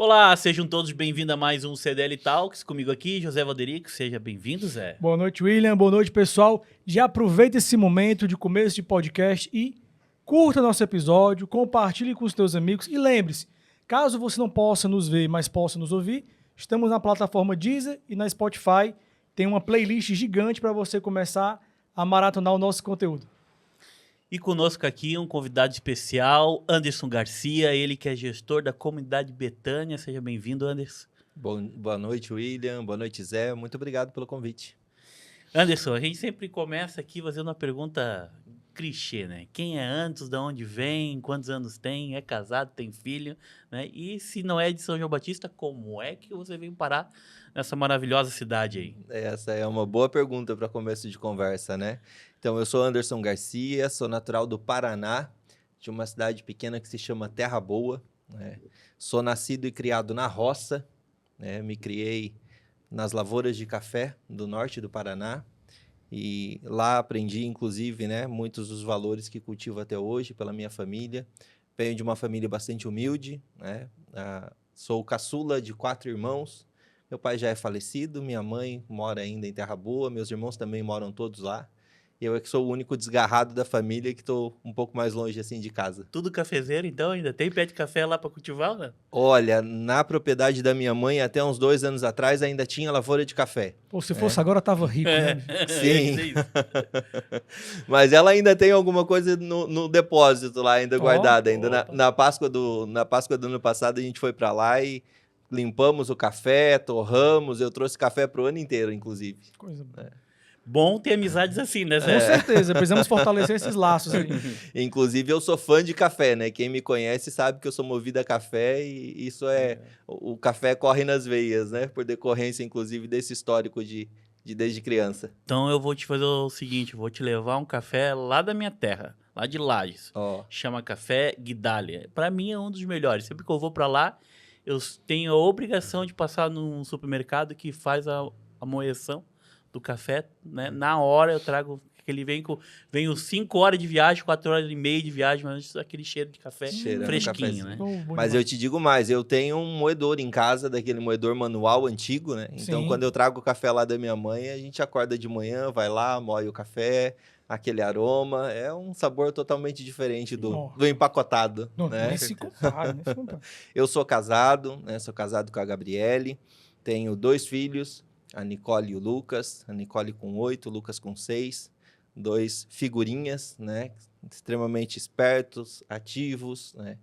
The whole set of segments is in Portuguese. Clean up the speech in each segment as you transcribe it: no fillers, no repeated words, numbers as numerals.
Olá, sejam todos bem-vindos a mais um CDL Talks. Comigo aqui, José Valderico. Seja bem-vindo, Zé. Boa noite, William. Boa noite, pessoal. Já aproveita esse momento de começo de podcast e curta nosso episódio, compartilhe com os teus amigos e lembre-se, caso você não possa nos ver, mas possa nos ouvir, estamos na plataforma Deezer e na Spotify. Tem uma playlist gigante para você começar a maratonar o nosso conteúdo. E conosco aqui um convidado especial, Anderson Garcia, ele que é gestor da comunidade Betânia. Seja bem-vindo, Anderson. Boa noite, William. Boa noite, Zé. Muito obrigado pelo convite. Anderson, a gente sempre começa aqui fazendo uma pergunta clichê, né? Quem é Anderson, de onde vem, quantos anos tem, é casado, tem filho, né? E se não é de São João Batista, como é que você veio parar nessa maravilhosa cidade aí? Essa é uma boa pergunta para começo de conversa, né? Então, eu sou Anderson Garcia, sou natural do Paraná, de uma cidade pequena que se chama Terra Boa, né? Sou nascido e criado na roça, né? Me criei nas lavouras de café do norte do Paraná e lá aprendi, inclusive, né, muitos dos valores que cultivo até hoje pela minha família. Venho de uma família bastante humilde, né? Sou caçula de 4 irmãos. Meu pai já é falecido, minha mãe mora ainda em Terra Boa, meus irmãos também moram todos lá. Eu é que sou o único desgarrado da família que estou um pouco mais longe assim de casa. Tudo cafezeiro, então? Ainda tem pé de café lá para cultivar, né? Olha, na propriedade da minha mãe, até uns 2 anos atrás, ainda tinha lavoura de café. Pô, se fosse agora, tava rico, né? Sim. Mas ela ainda tem alguma coisa no depósito lá, ainda guardada. Ainda na Páscoa do ano passado, a gente foi para lá e limpamos o café, torramos. Eu trouxe café pro ano inteiro, inclusive. Coisa boa. Bom ter amizades assim, né, Zé? Com certeza, precisamos fortalecer esses laços aí. Inclusive, eu sou fã de café, né? Quem me conhece sabe que eu sou movido a café e isso o café corre nas veias, né? Por decorrência, inclusive, desse histórico de desde criança. Então eu vou te fazer o seguinte, vou te levar um café lá da minha terra, lá de Lages. Chama Café Guidália. Para mim é um dos melhores. Sempre que eu vou para lá, eu tenho a obrigação de passar num supermercado que faz a moeção do café, né? Na hora eu trago, ele vem os 5 horas de viagem, 4 horas e meia de viagem, mas aquele cheiro de café fresquinho, né? Mas eu te digo mais, eu tenho um moedor em casa, daquele moedor manual antigo, né? Então, quando eu trago o café lá da minha mãe, a gente acorda de manhã, vai lá, moe o café, aquele aroma, é um sabor totalmente diferente do empacotado, né? Nem se compara. Eu sou casado, né? Sou casado com a Gabriele, tenho 2 filhos, a Nicole e o Lucas, a Nicole com 8, o Lucas com 6, 2 figurinhas, né? Extremamente espertos, ativos, né?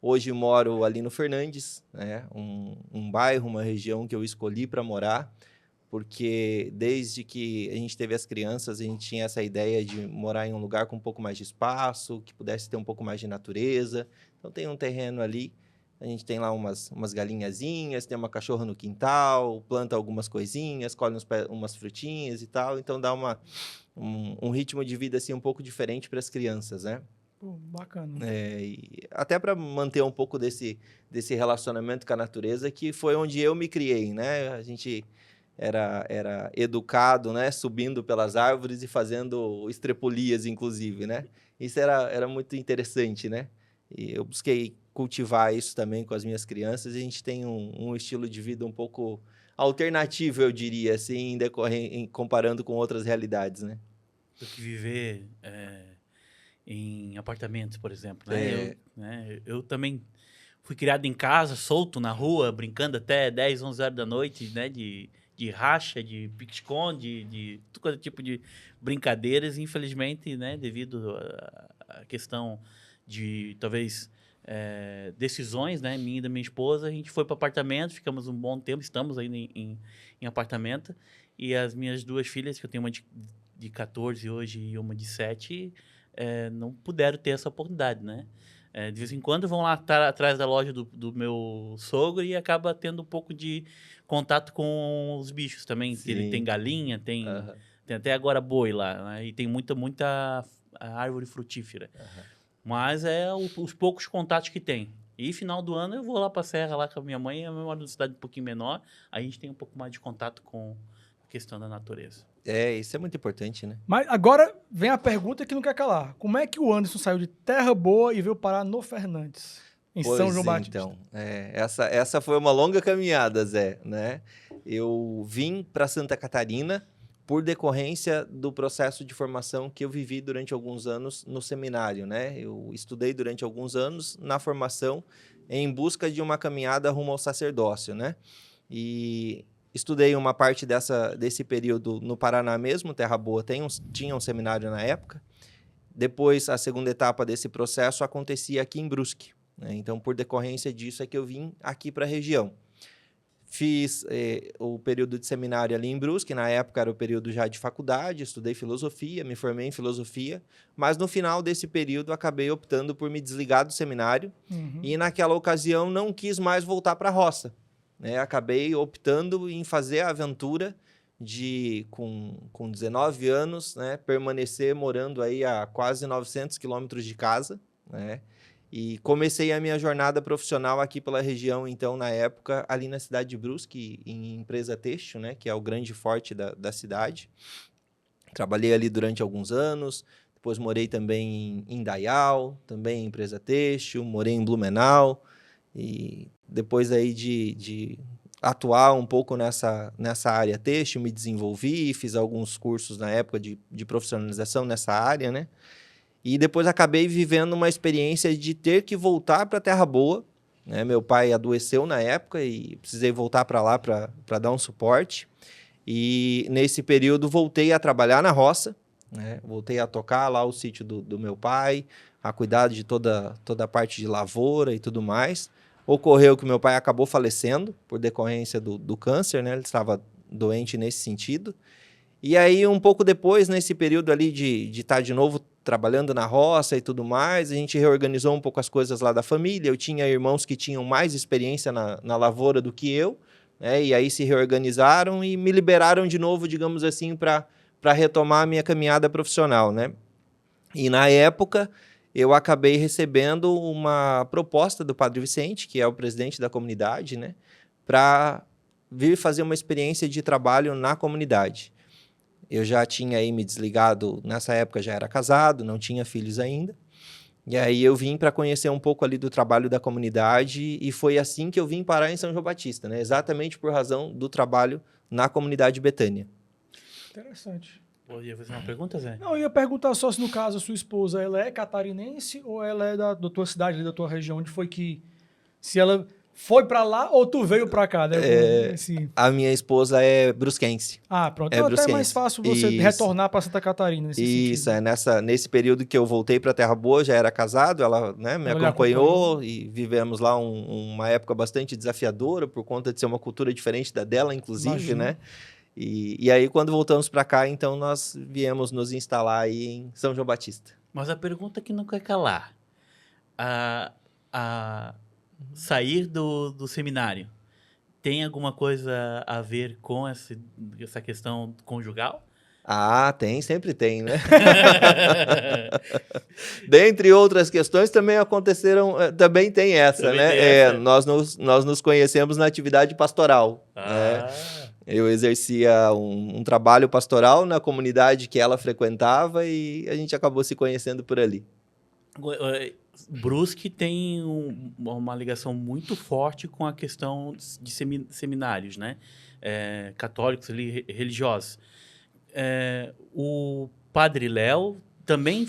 Hoje moro ali no Fernandes, né? Um bairro, uma região que eu escolhi para morar, porque desde que a gente teve as crianças, a gente tinha essa ideia de morar em um lugar com um pouco mais de espaço, que pudesse ter um pouco mais de natureza. Então tem um terreno ali, a gente tem lá umas galinhazinhas, tem uma cachorra no quintal, planta algumas coisinhas, colhe umas frutinhas e tal. Então dá um ritmo de vida assim um pouco diferente para as crianças, né? Pô, bacana. E até para manter um pouco desse relacionamento com a natureza, que foi onde eu me criei, né? A gente era educado, né? Subindo pelas árvores e fazendo estrepulias, inclusive, né? Isso era muito interessante, né? E eu busquei cultivar isso também com as minhas crianças. E a gente tem um estilo de vida um pouco alternativo, eu diria, assim, comparando com outras realidades, né? Do que viver em apartamentos, por exemplo, né? Eu também fui criado em casa, solto na rua, brincando até 10, 11 horas da noite, né? De racha, de pique-esconde, de todo tipo de brincadeiras. Infelizmente, né? Devido à questão de, talvez, decisões, né? Minha e da minha esposa, a gente foi para apartamento, ficamos um bom tempo, estamos ainda em apartamento. E as minhas 2 filhas, que eu tenho uma de 14 hoje e uma de 7, não puderam ter essa oportunidade, né? De vez em quando vão lá atrás da loja do meu sogro e acaba tendo um pouco de contato com os bichos também. Ele tem galinha, tem até agora boi lá, né? E tem muita árvore frutífera. Mas os poucos contatos que tem. E final do ano eu vou lá para a serra lá com a minha mãe, eu moro numa cidade um pouquinho menor, a gente tem um pouco mais de contato com a questão da natureza. Isso é muito importante, né? Mas agora vem a pergunta que não quer calar. Como é que o Anderson saiu de Terra Boa e veio parar no Fernandes? em São João Batista. Então, essa foi uma longa caminhada, Zé, né? Eu vim para Santa Catarina por decorrência do processo de formação que eu vivi durante alguns anos no seminário, né? Eu estudei durante alguns anos na formação em busca de uma caminhada rumo ao sacerdócio, né? E estudei uma parte desse período no Paraná mesmo, Terra Boa tinha um seminário na época. Depois, a segunda etapa desse processo acontecia aqui em Brusque, né? Então, por decorrência disso é que eu vim aqui para a região. Fiz o período de seminário ali em Brusque, na época era o período já de faculdade, estudei filosofia, me formei em filosofia, mas no final desse período acabei optando por me desligar do seminário e naquela ocasião não quis mais voltar para a roça, né? Acabei optando em fazer a aventura de, com 19 anos, né, permanecer morando aí a quase 900 quilômetros de casa, né? E comecei a minha jornada profissional aqui pela região, então, na época, ali na cidade de Brusque, em empresa têxtil, né, que é o grande forte da cidade. Trabalhei ali durante alguns anos, depois morei também em Indaial, também em empresa têxtil, morei em Blumenau, e depois aí de atuar um pouco nessa área têxtil, me desenvolvi, fiz alguns cursos na época de profissionalização nessa área, né? E depois acabei vivendo uma experiência de ter que voltar para Terra Boa, né? Meu pai adoeceu na época e precisei voltar para lá para dar um suporte. E nesse período voltei a trabalhar na roça, né? Voltei a tocar lá o sítio do meu pai, a cuidar de toda a parte de lavoura e tudo mais. Ocorreu que meu pai acabou falecendo por decorrência do câncer, né? Ele estava doente nesse sentido. E aí, um pouco depois, nesse período ali de estar de novo trabalhando na roça e tudo mais, a gente reorganizou um pouco as coisas lá da família. Eu tinha irmãos que tinham mais experiência na lavoura do que eu, né? E aí se reorganizaram e me liberaram de novo, digamos assim, para retomar a minha caminhada profissional, né? E na época, eu acabei recebendo uma proposta do Padre Vicente, que é o presidente da comunidade, né? Para vir fazer uma experiência de trabalho na comunidade. Eu já tinha aí me desligado, nessa época já era casado, não tinha filhos ainda. E aí eu vim para conhecer um pouco ali do trabalho da comunidade e foi assim que eu vim parar em São João Batista, né? Exatamente por razão do trabalho na comunidade Betânia. Interessante. Eu ia fazer uma pergunta, Zé? Não, eu ia perguntar só se no caso a sua esposa ela é catarinense ou ela é da tua cidade, da tua região, onde foi que... Se ela foi para lá ou tu veio para cá, né? A minha esposa é brusquense. Ah, pronto. É Então brusquense. até é mais fácil você retornar para Santa Catarina nesse Isso, sentido. nesse período que eu voltei para Terra Boa, já era casado, ela, né, me acompanhou e vivemos lá uma época bastante desafiadora por conta de ser uma cultura diferente da dela, inclusive, Imagina. né? E aí, quando voltamos para cá, então, nós viemos nos instalar aí em São João Batista. Mas a pergunta que não quer calar. Sair do seminário tem alguma coisa a ver com essa questão conjugal? Ah, sempre tem, né? Dentre outras questões, também também tem essa, também né? Tem essa. Nós nos conhecemos na atividade pastoral, né? Eu exercia um trabalho pastoral na comunidade que ela frequentava e a gente acabou se conhecendo por ali. Brusque tem uma ligação muito forte com a questão de seminários, né? Católicos ali, religiosos. O Padre Léo também,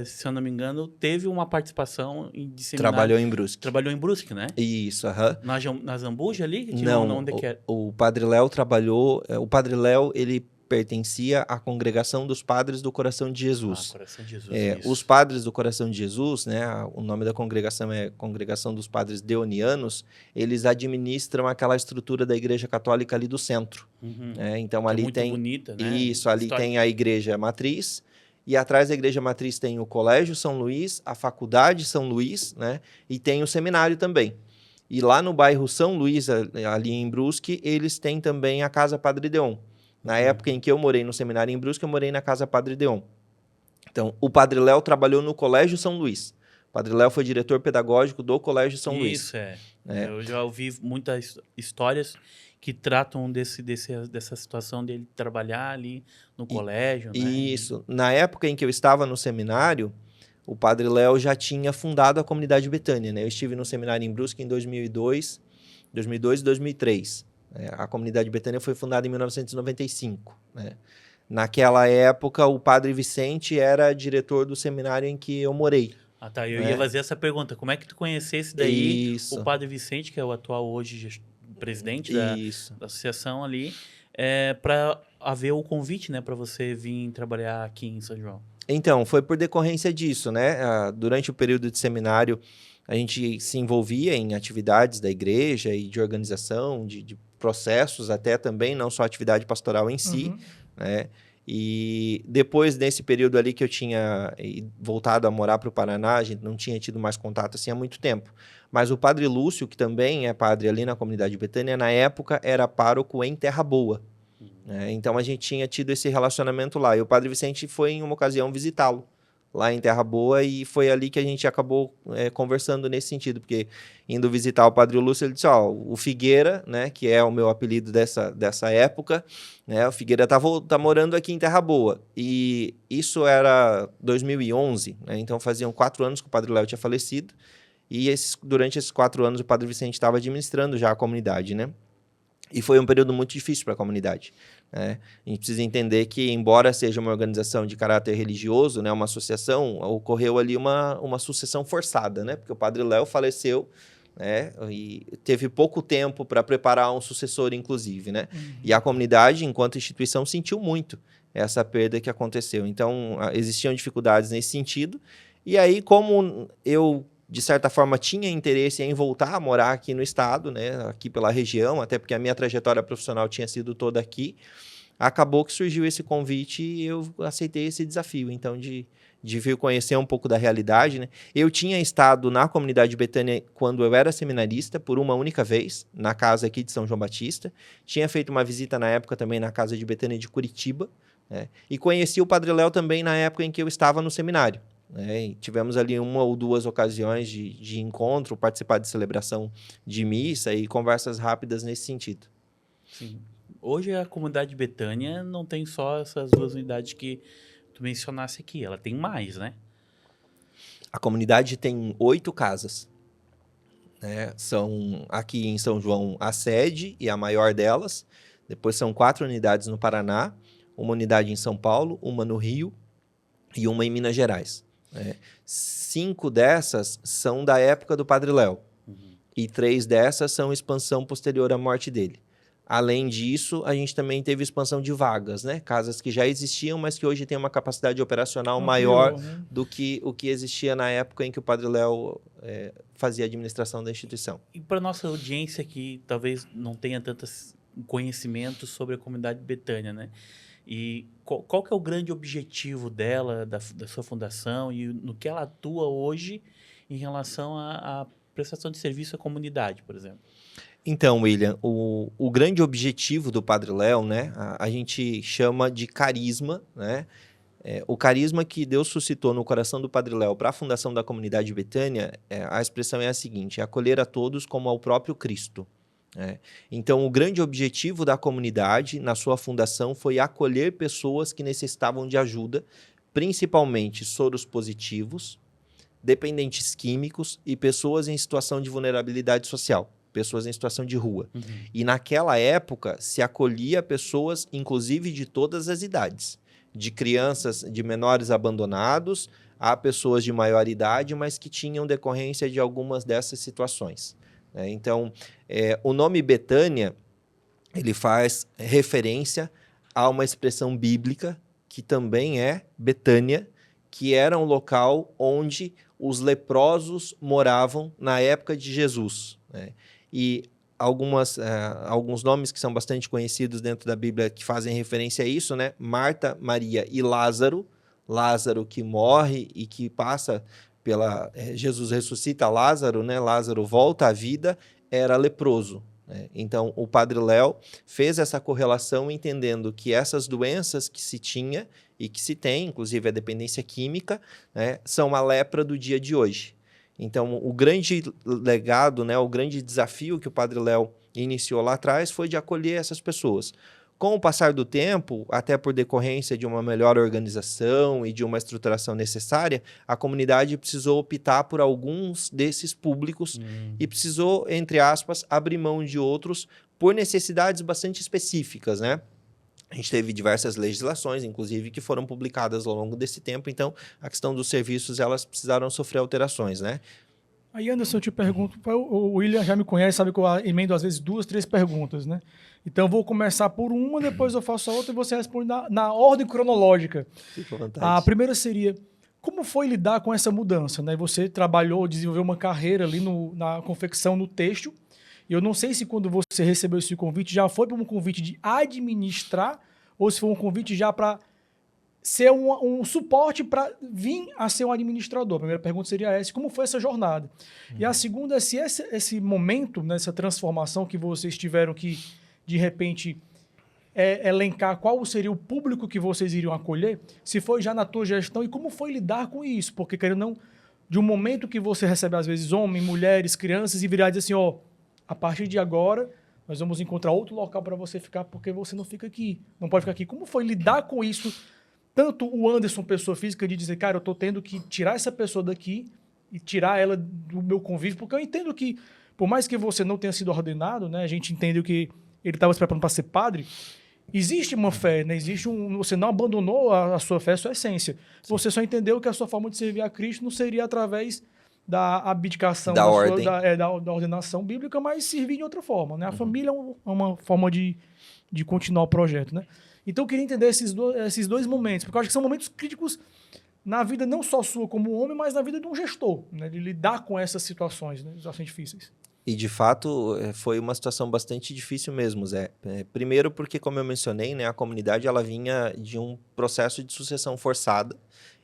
se eu não me engano, teve uma participação de seminário. Trabalhou em Brusque. Trabalhou em Brusque, né? Isso, Na Zambuja ali? Não, onde que era? O Padre Léo trabalhou... O Padre Léo, ele pertencia à Congregação dos Padres do Coração de Jesus. Coração de Jesus, os Padres do Coração de Jesus, né, o nome da congregação é Congregação dos Padres Deonianos, eles administram aquela estrutura da Igreja Católica ali do centro. Né? Então, ali muito bonita, né? Isso, ali tem a Igreja Matriz, e atrás da Igreja Matriz tem o Colégio São Luís, a Faculdade São Luís, né, e tem o seminário também. E lá no bairro São Luís, ali em Brusque, eles têm também a Casa Padre Deon. Na época em que eu morei no seminário em Brusque, eu morei na Casa Padre Deon. Então, o Padre Léo trabalhou no Colégio São Luís. O Padre Léo foi diretor pedagógico do Colégio São Luís. Isso, Eu já ouvi muitas histórias que tratam dessa situação dele trabalhar ali no colégio, né? Isso. Na época em que eu estava no seminário, o Padre Léo já tinha fundado a comunidade Betânia, né? Eu estive no seminário em Brusque em 2002 e 2003. A comunidade Betânia foi fundada em 1995, né? Naquela época, o Padre Vicente era diretor do seminário em que eu morei. Ah, tá. Eu ia fazer essa pergunta. Como é que tu conhecesse daí o Padre Vicente, que é o atual hoje presidente da associação ali, para haver o convite, né, para você vir trabalhar aqui em São João? Então, foi por decorrência disso, né? Durante o período de seminário, a gente se envolvia em atividades da igreja e de organização, de processos até também, não só atividade pastoral em si, né? E depois desse período ali que eu tinha voltado a morar para o Paraná, a gente não tinha tido mais contato assim há muito tempo. Mas o Padre Lúcio, que também é padre ali na comunidade Betânia, na época era pároco em Terra Boa. Então a gente tinha tido esse relacionamento lá. E o Padre Vicente foi em uma ocasião visitá-lo lá em Terra Boa e foi ali que a gente acabou conversando nesse sentido, porque indo visitar o Padre Lúcio, ele disse, o Figueira, né, que é o meu apelido dessa época, né, o Figueira tá morando aqui em Terra Boa. E isso era 2011, né, então faziam 4 anos que o Padre Léo tinha falecido e durante esses 4 anos o Padre Vicente estava administrando já a comunidade, né? E foi um período muito difícil para a comunidade. Né? A gente precisa entender que, embora seja uma organização de caráter religioso, né, uma associação, ocorreu ali uma sucessão forçada, né? Porque o Padre Léo faleceu, né, e teve pouco tempo para preparar um sucessor, inclusive. Né? E a comunidade, enquanto instituição, sentiu muito essa perda que aconteceu. Então, existiam dificuldades nesse sentido. E aí, como eu de certa forma, tinha interesse em voltar a morar aqui no estado, né, aqui pela região, até porque a minha trajetória profissional tinha sido toda aqui, acabou que surgiu esse convite e eu aceitei esse desafio, então, de vir conhecer um pouco da realidade. Né? Eu tinha estado na comunidade Betânia quando eu era seminarista, por uma única vez, na casa aqui de São João Batista, tinha feito uma visita na época também na casa de Betânia de Curitiba, né? E conheci o Padre Léo também na época em que eu estava no seminário. E tivemos ali 1 ou 2 ocasiões de encontro, participar de celebração de missa e conversas rápidas nesse sentido. Sim. Hoje a comunidade Betânia não tem só essas 2 unidades que tu mencionasse aqui, ela tem mais, né? A comunidade tem 8 casas. Né? São aqui em São João a sede e a maior delas. Depois são 4 unidades no Paraná, uma unidade em São Paulo, uma no Rio e uma em Minas Gerais. 5 dessas são da época do Padre Léo. E 3 dessas são expansão posterior à morte dele. Além disso, a gente também teve expansão de vagas, né? Casas que já existiam, mas que hoje têm uma capacidade operacional maior, né, do que o que existia na época em que o Padre Léo fazia a administração da instituição. E para nossa audiência que talvez não tenha tanto conhecimento sobre a comunidade Betânia, né? E qual que é o grande objetivo dela, da sua fundação, e no que ela atua hoje em relação à prestação de serviço à comunidade, por exemplo? Então, William, o grande objetivo do Padre Léo, né, a gente chama de carisma, né? O carisma que Deus suscitou no coração do Padre Léo para a fundação da comunidade Betânia, a expressão é a seguinte: acolher a todos como ao próprio Cristo. Então, o grande objetivo da comunidade, na sua fundação, foi acolher pessoas que necessitavam de ajuda, principalmente soros positivos, dependentes químicos e pessoas em situação de vulnerabilidade social, pessoas em situação de rua. E naquela época, se acolhia pessoas, inclusive de todas as idades, de crianças, de menores abandonados, a pessoas de maior idade, mas que tinham decorrência de algumas dessas situações. Então, o nome Betânia, ele faz referência a uma expressão bíblica que também é Betânia, que era um local onde os leprosos moravam na época de Jesus. E alguns nomes que são bastante conhecidos dentro da Bíblia que fazem referência a isso, né? Marta, Maria e Lázaro. Lázaro que morre e que passa Jesus ressuscita Lázaro, né? Lázaro volta à vida, era leproso. Então, o Padre Léo fez essa correlação entendendo que essas doenças que se tinha e que se tem, inclusive a dependência química, né, são a lepra do dia de hoje. Então, o grande legado, né, o grande desafio que o Padre Léo iniciou lá atrás foi de acolher essas pessoas Com o passar do tempo, até por decorrência de uma melhor organização e de uma estruturação necessária, a comunidade precisou optar por alguns desses públicos e precisou, entre aspas, abrir mão de outros por necessidades bastante específicas, né? A gente teve diversas legislações, inclusive, que foram publicadas ao longo desse tempo. Então, a questão dos serviços, elas precisaram sofrer alterações, né? Aí, Anderson, eu te pergunto, o William já me conhece, sabe que eu emendo às vezes 2, 3 perguntas, né? Então, eu vou começar por uma, depois eu faço a outra e você responde na ordem cronológica. Fica à vontade. A primeira seria, como foi lidar com essa mudança, né? Você trabalhou, desenvolveu uma carreira ali na confecção, no têxtil. Eu não sei se quando você recebeu esse convite já foi para um convite de administrar ou se foi um convite já para ser um suporte para vir a ser um administrador. A primeira pergunta seria essa, como foi essa jornada? E a segunda é se esse momento, nessa transformação que vocês tiveram que, de repente, elencar qual seria o público que vocês iriam acolher, se foi já na tua gestão e como foi lidar com isso? Porque, querendo ou não, de um momento que você recebe, às vezes, homens, mulheres, crianças, e virar e dizer assim, a partir de agora, nós vamos encontrar outro local para você ficar, porque você não fica aqui, não pode ficar aqui. Como foi lidar com isso? Tanto o Anderson, pessoa física, de dizer, cara, eu estou tendo que tirar essa pessoa daqui e tirar ela do meu convívio, porque eu entendo que, por mais que você não tenha sido ordenado, né, a gente entendeu que ele estava se preparando para ser padre, existe uma fé, né? Você não abandonou a sua fé, a sua essência. Você só entendeu que a sua forma de servir a Cristo não seria através da abdicação da ordem. da ordenação bíblica, mas servir de outra forma, né? A família é uma forma de continuar o projeto, né? Então eu queria entender esses dois momentos, porque eu acho que são momentos críticos na vida não só sua como homem, mas na vida de um gestor, né? De lidar com essas situações, né? Situações difíceis. E, de fato, foi uma situação bastante difícil mesmo, Zé. Primeiro porque, como eu mencionei, né, a comunidade ela vinha de um processo de sucessão forçada.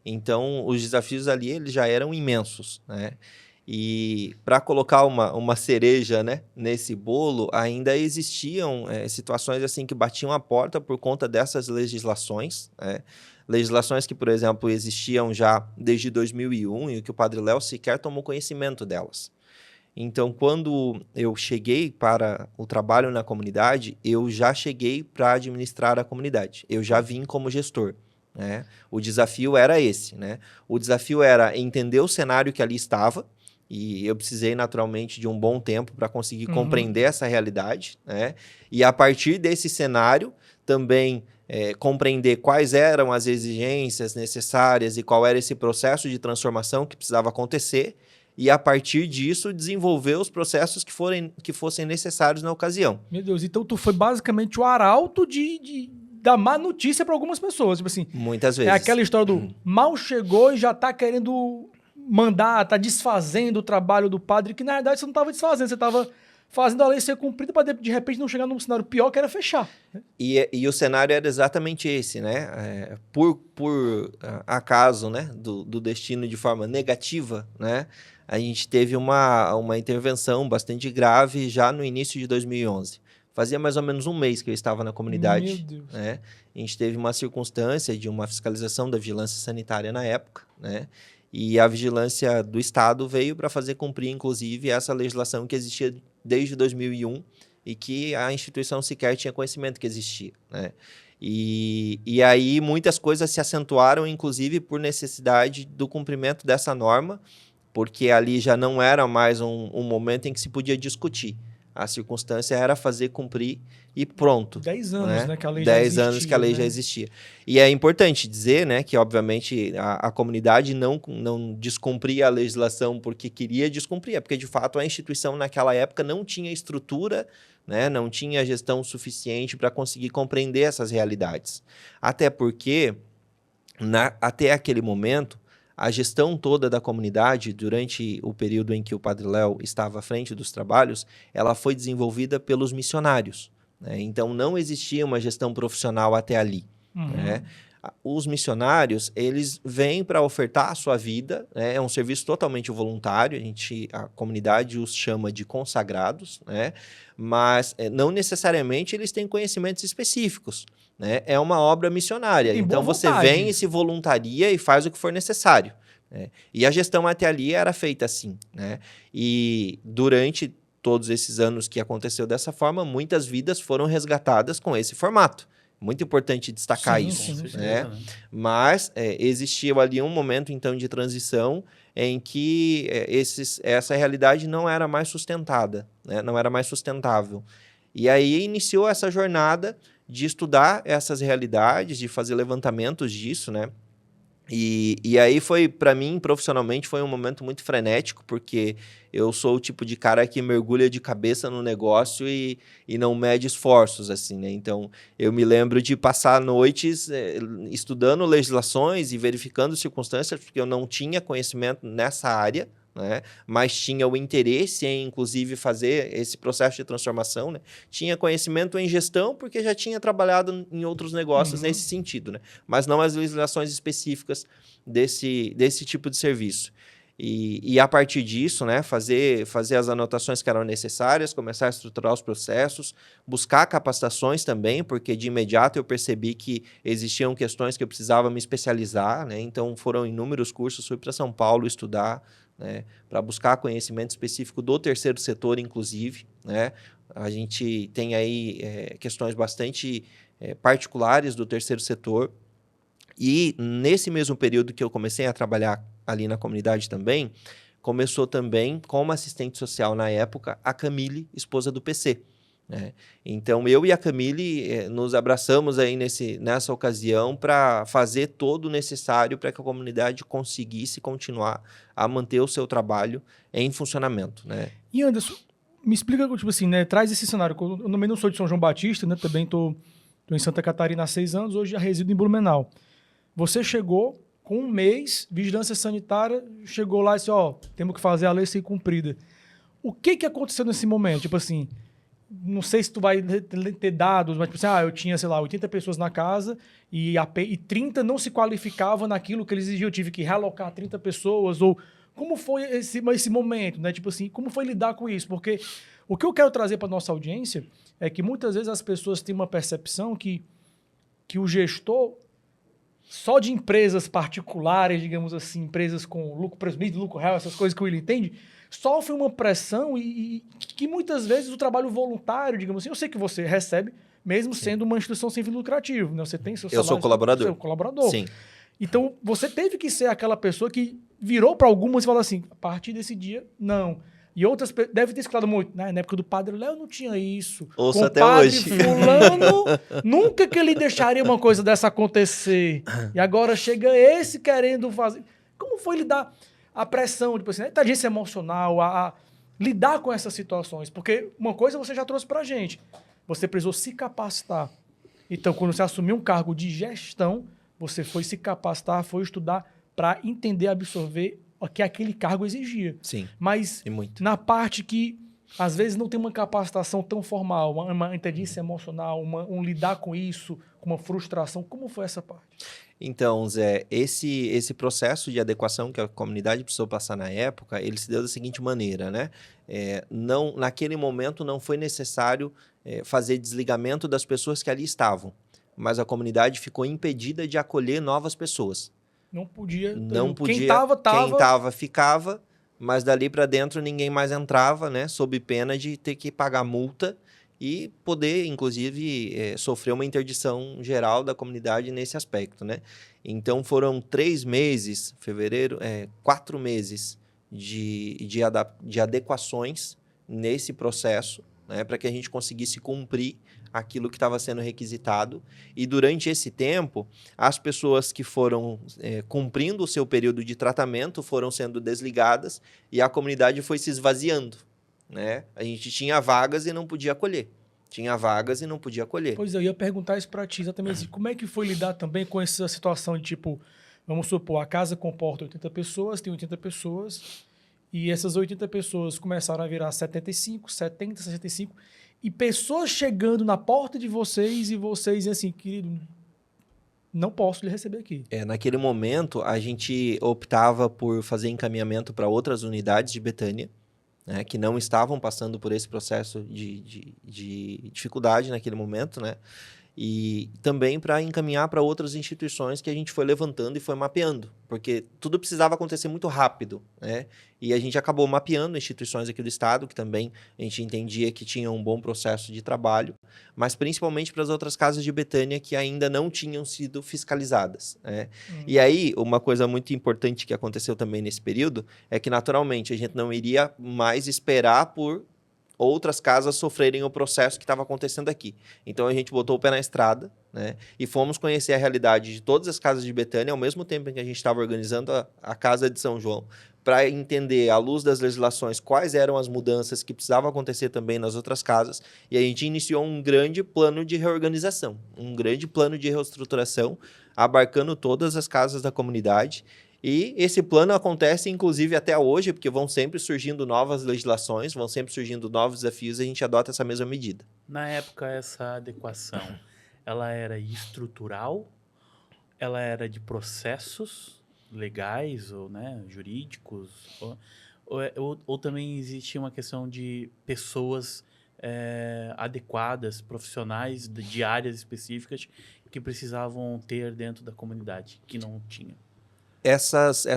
Então, os desafios ali eles já eram imensos, né? E para colocar uma cereja, né, nesse bolo, ainda existiam situações assim que batiam a porta por conta dessas legislações, né? Legislações que, por exemplo, existiam já desde 2001 e que o Padre Léo sequer tomou conhecimento delas. Então, quando eu cheguei para o trabalho na comunidade, eu já cheguei para administrar a comunidade. Eu já vim como gestor, né? O desafio era esse, né? O desafio era entender o cenário que ali estava, e eu precisei, naturalmente, de um bom tempo para conseguir compreender essa realidade, né? E, a partir desse cenário, também compreender quais eram as exigências necessárias e qual era esse processo de transformação que precisava acontecer, e, a partir disso, desenvolver os processos que fossem necessários na ocasião. Meu Deus, então tu foi basicamente o arauto da má notícia para algumas pessoas. Tipo assim, muitas vezes. É aquela história do mal chegou e já tá querendo mandar, tá desfazendo o trabalho do padre, que na verdade você não estava desfazendo, você estava fazendo a lei ser cumprida para de repente não chegar num cenário pior que era fechar. E o cenário era exatamente esse, né? Por acaso, né, do destino de forma negativa, né? A gente teve uma intervenção bastante grave já no início de 2011. Fazia mais ou menos um mês que eu estava na comunidade. Meu Deus. Né? A gente teve uma circunstância de uma fiscalização da vigilância sanitária na época, né? E a vigilância do Estado veio para fazer cumprir, inclusive, essa legislação que existia desde 2001 e que a instituição sequer tinha conhecimento que existia, né? E aí muitas coisas se acentuaram, inclusive, por necessidade do cumprimento dessa norma, porque ali já não era mais um momento em que se podia discutir. A circunstância era fazer cumprir e pronto. 10 anos, né, que a lei 10 já existia. 10 anos que a lei já existia. E é importante dizer, né, que obviamente a comunidade não descumpria a legislação porque queria descumprir, porque de fato a instituição naquela época não tinha estrutura, né, não tinha gestão suficiente para conseguir compreender essas realidades. Até porque, até aquele momento, a gestão toda da comunidade, durante o período em que o Padre Léo estava à frente dos trabalhos, ela foi desenvolvida pelos missionários, né? Então, não existia uma gestão profissional até ali, né? Os missionários, eles vêm para ofertar a sua vida, né? É um serviço totalmente voluntário, a comunidade os chama de consagrados, né? Mas não necessariamente eles têm conhecimentos específicos, né? É uma obra missionária, então você vem e se voluntaria e faz o que for necessário, né? E a gestão até ali era feita assim, né? E durante todos esses anos que aconteceu dessa forma, muitas vidas foram resgatadas com esse formato. Muito importante destacar isso. Né? Mas existiu ali um momento, então, de transição em que essa realidade não era mais sustentada, né? Não era mais sustentável. E aí iniciou essa jornada de estudar essas realidades, de fazer levantamentos disso, né? E aí foi, para mim, profissionalmente, foi um momento muito frenético, porque eu sou o tipo de cara que mergulha de cabeça no negócio e não mede esforços, assim, né? Então, eu me lembro de passar noites estudando legislações e verificando circunstâncias, porque eu não tinha conhecimento nessa área, né? Mas tinha o interesse em, inclusive, fazer esse processo de transformação, né? Tinha conhecimento em gestão, porque já tinha trabalhado em outros negócios nesse sentido, né? Mas não as legislações específicas desse tipo de serviço. E a partir disso, né, fazer as anotações que eram necessárias, começar a estruturar os processos, buscar capacitações também, porque de imediato eu percebi que existiam questões que eu precisava me especializar, né? Então foram inúmeros cursos, fui para São Paulo estudar, né, para buscar conhecimento específico do terceiro setor, inclusive, né? A gente tem aí questões bastante particulares do terceiro setor. E nesse mesmo período que eu comecei a trabalhar ali na comunidade também, começou também como assistente social na época a Camille, esposa do PC. Né? Então, eu e a Camille nos abraçamos aí nessa ocasião para fazer todo o necessário para que a comunidade conseguisse continuar a manter o seu trabalho em funcionamento. Né? E Anderson, me explica, tipo assim, né? Traz esse cenário. Eu também não sou de São João Batista, né? Também tô em Santa Catarina há 6 anos, hoje já resido em Blumenau. Você chegou com 1 mês, vigilância sanitária, chegou lá e disse, temos que fazer a lei ser cumprida. O que aconteceu nesse momento? Tipo assim, não sei se tu vai ter dados, mas tipo assim, eu tinha, sei lá, 80 pessoas na casa e 30 não se qualificavam naquilo que eles exigiam, eu tive que realocar 30 pessoas, ou como foi esse momento, né? Tipo assim, como foi lidar com isso? Porque o que eu quero trazer para nossa audiência é que muitas vezes as pessoas têm uma percepção que o gestor só de empresas particulares, digamos assim, empresas com lucro presumido, lucro real, essas coisas que o Willian entende, sofre uma pressão e que muitas vezes o trabalho voluntário, digamos assim, eu sei que você recebe, mesmo sendo uma instituição sem fim lucrativo, né? Você tem seu salário. Eu sou colaborador. Seu colaborador. Sim. Então, você teve que ser aquela pessoa que virou para algumas e falou assim, a partir desse dia, não. E outras deve ter escutado muito. Na época do Padre Léo não tinha isso. Ouço com até o Padre hoje. Fulano, nunca que ele deixaria uma coisa dessa acontecer. E agora chega esse querendo fazer. Como foi lidar a pressão, tipo assim, a inteligência emocional, a lidar com essas situações? Porque uma coisa você já trouxe pra gente. Você precisou se capacitar. Então, quando você assumiu um cargo de gestão, você foi se capacitar, foi estudar para entender, absorver o que aquele cargo exigia. Sim. Mas na parte que às vezes não tem uma capacitação tão formal, uma inteligência emocional, um lidar com isso, com uma frustração, como foi essa parte? Então, Zé, esse processo de adequação que a comunidade precisou passar na época, ele se deu da seguinte maneira, né? Naquele momento não foi necessário fazer desligamento das pessoas que ali estavam, mas a comunidade ficou impedida de acolher novas pessoas. Não podia. Quem estava, ficava, mas dali para dentro ninguém mais entrava, né? Sob pena de ter que pagar multa e poder, inclusive, sofrer uma interdição geral da comunidade nesse aspecto, né? Então, foram 3 meses, 4 meses de adequações nesse processo, né? Para que a gente conseguisse cumprir aquilo que estava sendo requisitado. E durante esse tempo, as pessoas que foram cumprindo o seu período de tratamento foram sendo desligadas e a comunidade foi se esvaziando. Né? A gente tinha vagas e não podia acolher. Tinha vagas e não podia acolher. Pois é, eu ia perguntar isso para ti exatamente. Como é que foi lidar também com essa situação de tipo, vamos supor, a casa comporta 80 pessoas, tem 80 pessoas, e essas 80 pessoas começaram a virar 75, 70, 65, e pessoas chegando na porta de vocês e vocês dizem assim, querido, não posso lhe receber aqui. Naquele momento, a gente optava por fazer encaminhamento para outras unidades de Betânia, né, que não estavam passando por esse processo de dificuldade naquele momento, né? e também para encaminhar para outras instituições que a gente foi levantando e foi mapeando, porque tudo precisava acontecer muito rápido, né? E a gente acabou mapeando instituições aqui do estado, que também a gente entendia que tinham um bom processo de trabalho, mas principalmente para as outras casas de Betânia que ainda não tinham sido fiscalizadas, né? E aí, uma coisa muito importante que aconteceu também nesse período é que, naturalmente, a gente não iria mais esperar por outras casas sofrerem o processo que estava acontecendo aqui. Então, a gente botou o pé na estrada, né? E fomos conhecer a realidade de todas as casas de Betânia, ao mesmo tempo em que a gente estava organizando a Casa de São João, para entender, à luz das legislações, quais eram as mudanças que precisavam acontecer também nas outras casas. E a gente iniciou um grande plano de reorganização, um grande plano de reestruturação, abarcando todas as casas da comunidade. E esse plano acontece, inclusive, até hoje, porque vão sempre surgindo novas legislações, vão sempre surgindo novos desafios, e a gente adota essa mesma medida. Na época, essa adequação, ela era estrutural? Ela era de processos legais ou, né, jurídicos? Ou também existia uma questão de pessoas adequadas, profissionais de áreas específicas que precisavam ter dentro da comunidade, que não tinha? Essas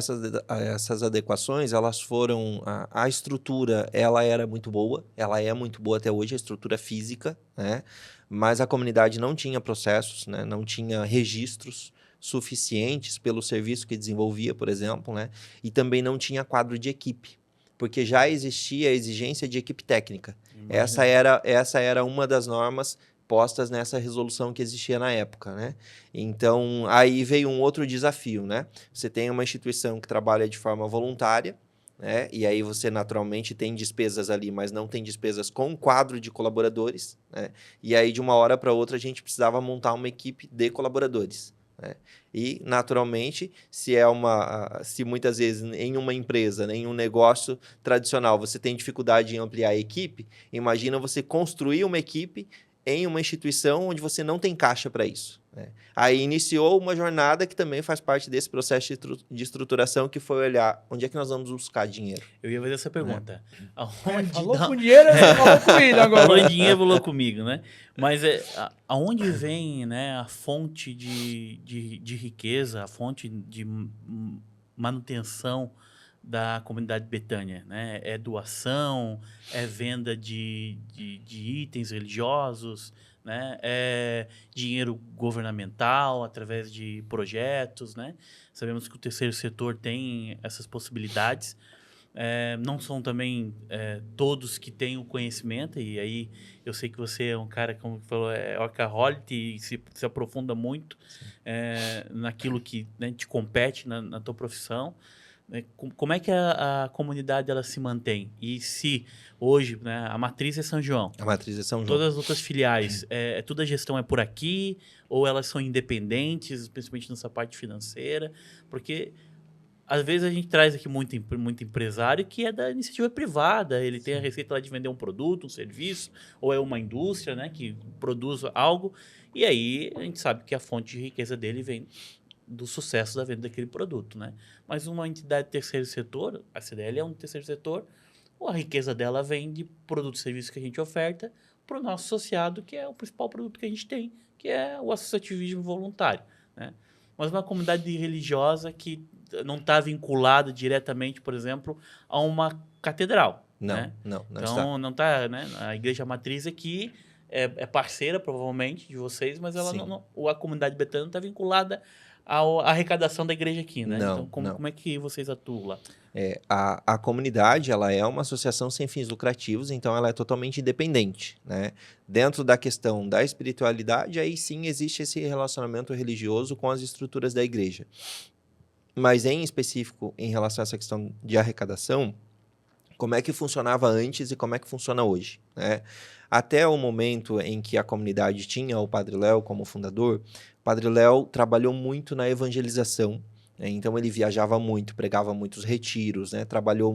adequações, elas foram... A estrutura, ela era muito boa, ela é muito boa até hoje, a estrutura física, né? Mas a comunidade não tinha processos, né? Não tinha registros suficientes pelo serviço que desenvolvia, por exemplo, né? E também não tinha quadro de equipe, porque já existia a exigência de equipe técnica. Essa era uma das normas postas nessa resolução que existia na época, né? Então, aí veio um outro desafio, né? Você tem uma instituição que trabalha de forma voluntária, né? E aí você naturalmente tem despesas ali, mas não tem despesas com quadro de colaboradores, né? E aí de uma hora para outra a gente precisava montar uma equipe de colaboradores, né? E naturalmente, se muitas vezes em uma empresa, né, em um negócio tradicional, você tem dificuldade em ampliar a equipe, imagina você construir uma equipe em uma instituição onde você não tem caixa para isso, né? Aí iniciou uma jornada que também faz parte desse processo de estruturação, que foi olhar onde é que nós vamos buscar dinheiro. Eu ia fazer essa pergunta. Falou com dinheiro, você falou comigo agora. Falou em dinheiro, falou comigo, né? Mas aonde vem, né, a fonte de riqueza, a fonte de manutenção da comunidade Betânia, né? É doação, é venda de itens religiosos, né? É dinheiro governamental através de projetos, né? Sabemos que o terceiro setor tem essas possibilidades. Não são também todos que têm o conhecimento, e aí eu sei que você é um cara, como falou, workaholic e se aprofunda muito naquilo que, né, te compete na tua profissão. Como é que a comunidade ela se mantém? E se hoje, né, a matriz é São João. A matriz é São João. Todas as outras filiais, toda a gestão é por aqui? Ou elas são independentes, principalmente nessa parte financeira? Porque às vezes a gente traz aqui muito empresário que é da iniciativa privada. Ele tem a receita lá de vender um produto, um serviço, ou é uma indústria, né, que produz algo. E aí a gente sabe que a fonte de riqueza dele vem do sucesso da venda daquele produto, né? Mas uma entidade terceiro setor, a CDL é um terceiro setor, a riqueza dela vem de produtos e serviços que a gente oferta para o nosso associado, que é o principal produto que a gente tem, que é o associativismo voluntário, né? Mas uma comunidade religiosa que não está vinculada diretamente, por exemplo, a uma catedral. Não, né? não então, está. Não está, né? A igreja matriz aqui é parceira, provavelmente, de vocês, mas ela a comunidade Betânia não está vinculada à arrecadação da igreja aqui, né? Não, então, como é que vocês atuam lá? A comunidade, ela é uma associação sem fins lucrativos, então ela é totalmente independente, né? Dentro da questão da espiritualidade, aí sim existe esse relacionamento religioso com as estruturas da igreja. Mas em específico, em relação a essa questão de arrecadação, como é que funcionava antes e como é que funciona hoje, né? Até o momento em que a comunidade tinha o Padre Léo como fundador, o Padre Léo trabalhou muito na evangelização Então ele viajava muito, pregava muitos retiros, né? Trabalhou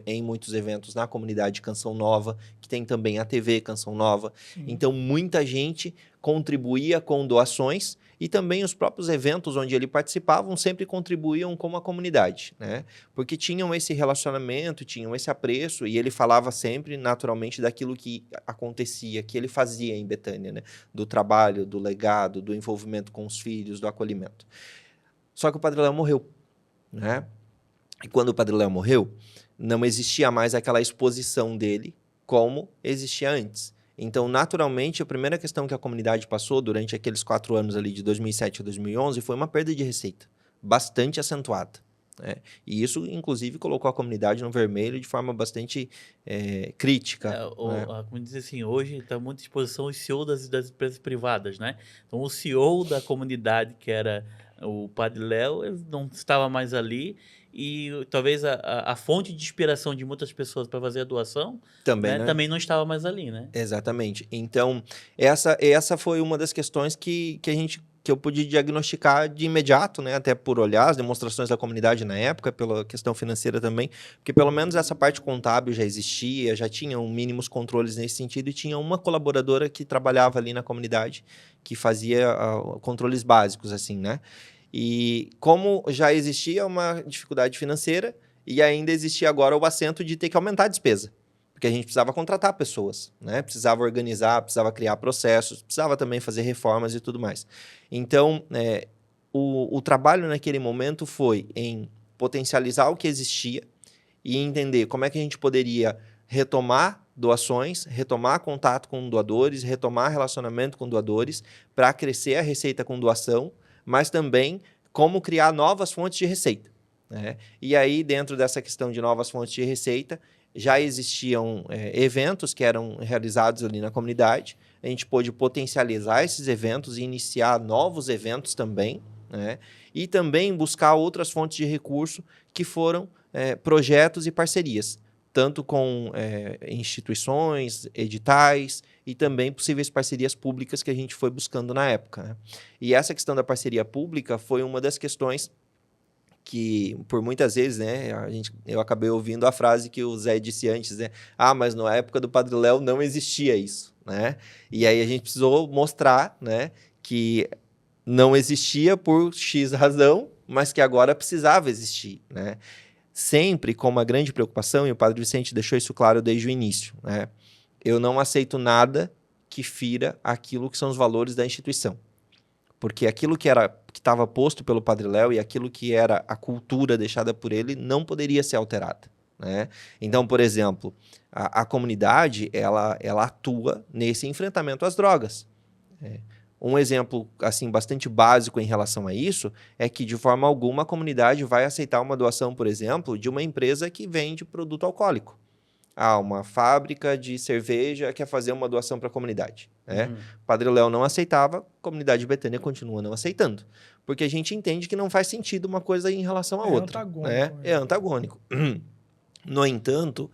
em muitos eventos na comunidade Canção Nova, que tem também a TV Canção Nova. Sim. Então muita gente contribuía com doações e também os próprios eventos onde ele participavam sempre contribuíam com a comunidade, né? Porque tinham esse relacionamento, tinham esse apreço e ele falava sempre naturalmente daquilo que acontecia, que ele fazia em Betânia, né? Do trabalho, do legado, do envolvimento com os filhos, do acolhimento. Só que o Padre Léo morreu, né? E quando o Padre Léo morreu, não existia mais aquela exposição dele como existia antes. Então, naturalmente, a primeira questão que a comunidade passou durante aqueles 4 anos ali, de 2007 a 2011, foi uma perda de receita, bastante acentuada, né? E isso, inclusive, colocou a comunidade no vermelho de forma bastante crítica. Né? Como diz assim, hoje está muita exposição o CEO das empresas privadas, né? Então, o CEO da comunidade, que era o Padre Léo, ele não estava mais ali e talvez a fonte de inspiração de muitas pessoas para fazer a doação Também, né, né? também não estava mais ali, né? Exatamente. Então, essa foi uma das questões que eu pude diagnosticar de imediato, né? Até por olhar as demonstrações da comunidade na época, pela questão financeira também, porque pelo menos essa parte contábil já existia, já tinham mínimos controles nesse sentido e tinha uma colaboradora que trabalhava ali na comunidade, que fazia controles básicos, assim, né? E como já existia uma dificuldade financeira e ainda existia agora o assento de ter que aumentar a despesa, porque a gente precisava contratar pessoas, né? Precisava organizar, precisava criar processos, precisava também fazer reformas e tudo mais. Então, o trabalho naquele momento foi em potencializar o que existia e entender como é que a gente poderia retomar doações, retomar contato com doadores, retomar relacionamento com doadores para crescer a receita com doação, mas também como criar novas fontes de receita, né? E aí, dentro dessa questão de novas fontes de receita, já existiam eventos que eram realizados ali na comunidade. A gente pôde potencializar esses eventos e iniciar novos eventos também, né? E também buscar outras fontes de recurso que foram projetos e parcerias, tanto com instituições, editais e também possíveis parcerias públicas que a gente foi buscando na época, né? E essa questão da parceria pública foi uma das questões que, por muitas vezes, né, eu acabei ouvindo a frase que o Zé disse antes, né? Ah, mas na época do Padre Léo não existia isso, né? E aí a gente precisou mostrar, né, que não existia por X razão, mas que agora precisava existir, né? Sempre com uma grande preocupação, e o Padre Vicente deixou isso claro desde o início, né? Eu não aceito nada que fira aquilo que são os valores da instituição. Porque aquilo que estava posto pelo Padre Léo e aquilo que era a cultura deixada por ele não poderia ser alterada, né? Então, por exemplo, a comunidade ela atua nesse enfrentamento às drogas. Um exemplo assim bastante básico em relação a isso é que, de forma alguma, a comunidade vai aceitar uma doação, por exemplo, de uma empresa que vende produto alcoólico. Uma fábrica de cerveja quer fazer uma doação para a comunidade, né? O Padre Léo não aceitava, a comunidade de Betânia continua não aceitando, porque a gente entende que não faz sentido uma coisa em relação à outra. Né? É antagônico. No entanto,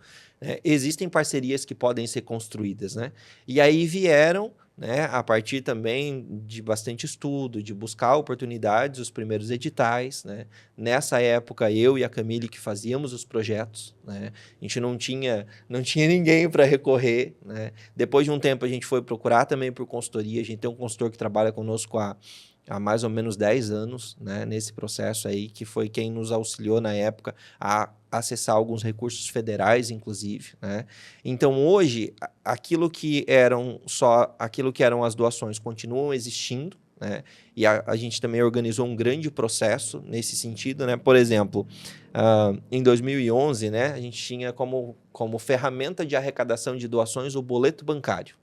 existem parcerias que podem ser construídas, né? E aí vieram, né, a partir também de bastante estudo, de buscar oportunidades, os primeiros editais, né? Nessa época, eu e a Camille que fazíamos os projetos, né? A gente não tinha ninguém para recorrer, né? Depois de um tempo, a gente foi procurar também por consultoria. A gente tem um consultor que trabalha conosco há mais ou menos 10 anos, né, nesse processo aí, que foi quem nos auxiliou na época a acessar alguns recursos federais, inclusive, né? Então, hoje, aquilo que eram as doações continuam existindo, né? E a gente também organizou um grande processo nesse sentido, né? Por exemplo, em 2011, né, a gente tinha como ferramenta de arrecadação de doações o boleto bancário,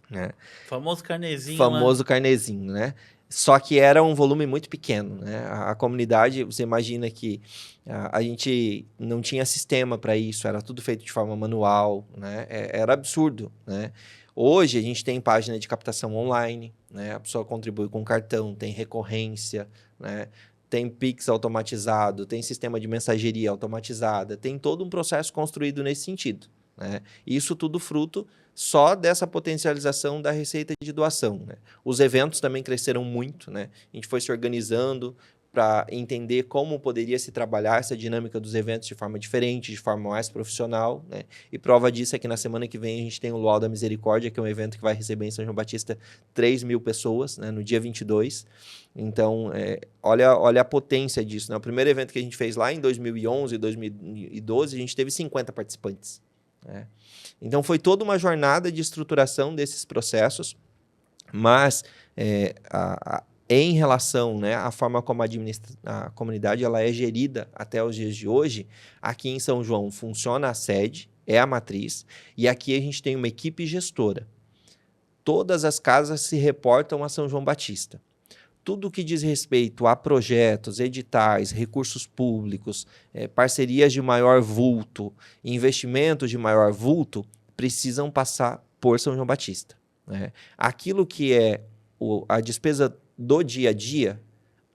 né? Famoso carnezinho. Carnezinho, né? Só que era um volume muito pequeno, né? A comunidade, você imagina que a gente não tinha sistema para isso, era tudo feito de forma manual, né? Era absurdo, né? Hoje a gente tem página de captação online, né? A pessoa contribui com cartão, tem recorrência, né? Tem Pix automatizado, tem sistema de mensageria automatizada, tem todo um processo construído nesse sentido, né? Isso tudo fruto só dessa potencialização da receita de doação, né? Os eventos também cresceram muito, né? A gente foi se organizando, para entender como poderia se trabalhar essa dinâmica dos eventos de forma diferente, de forma mais profissional, né? E prova disso é que na semana que vem a gente tem o Luau da Misericórdia, que é um evento que vai receber em São João Batista 3.000 pessoas, né? No dia 22. Então, olha a potência disso, né? O primeiro evento que a gente fez lá em 2011, 2012, a gente teve 50 participantes, né? Então, foi toda uma jornada de estruturação desses processos, mas em relação, né, à forma como a comunidade ela é gerida até os dias de hoje, aqui em São João funciona a sede, é a matriz, e aqui a gente tem uma equipe gestora. Todas as casas se reportam a São João Batista. Tudo que diz respeito a projetos, editais, recursos públicos, parcerias de maior vulto, investimentos de maior vulto, precisam passar por São João Batista, né? Aquilo que é a despesa do dia a dia,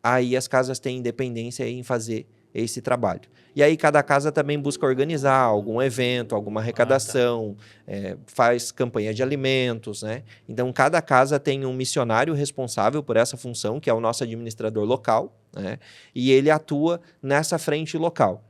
aí as casas têm independência em fazer esse trabalho. E aí cada casa também busca organizar algum evento, alguma arrecadação, faz campanha de alimentos, né? Então cada casa tem um missionário responsável por essa função, que é o nosso administrador local, né? E ele atua nessa frente local.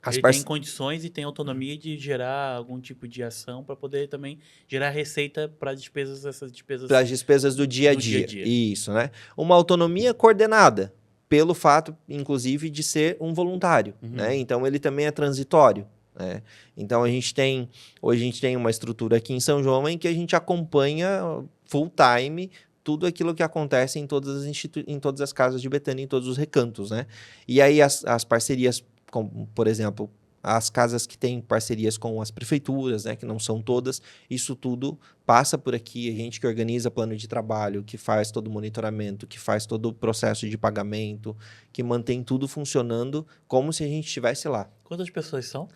Ele tem condições e tem autonomia de gerar algum tipo de ação para poder também gerar receita para essas despesas. Para as despesas do dia a dia. Isso, né? Uma autonomia coordenada, pelo fato, inclusive, de ser um voluntário, né? Então, ele também é transitório, né? Então, hoje a gente tem uma estrutura aqui em São João em que a gente acompanha full time tudo aquilo que acontece em todas as casas de Betânia, em todos os recantos, né? E aí as parcerias, como, por exemplo, as casas que têm parcerias com as prefeituras, né, que não são todas, isso tudo passa por aqui, a gente que organiza plano de trabalho, que faz todo o monitoramento, que faz todo o processo de pagamento, que mantém tudo funcionando como se a gente estivesse lá. Quantas pessoas são?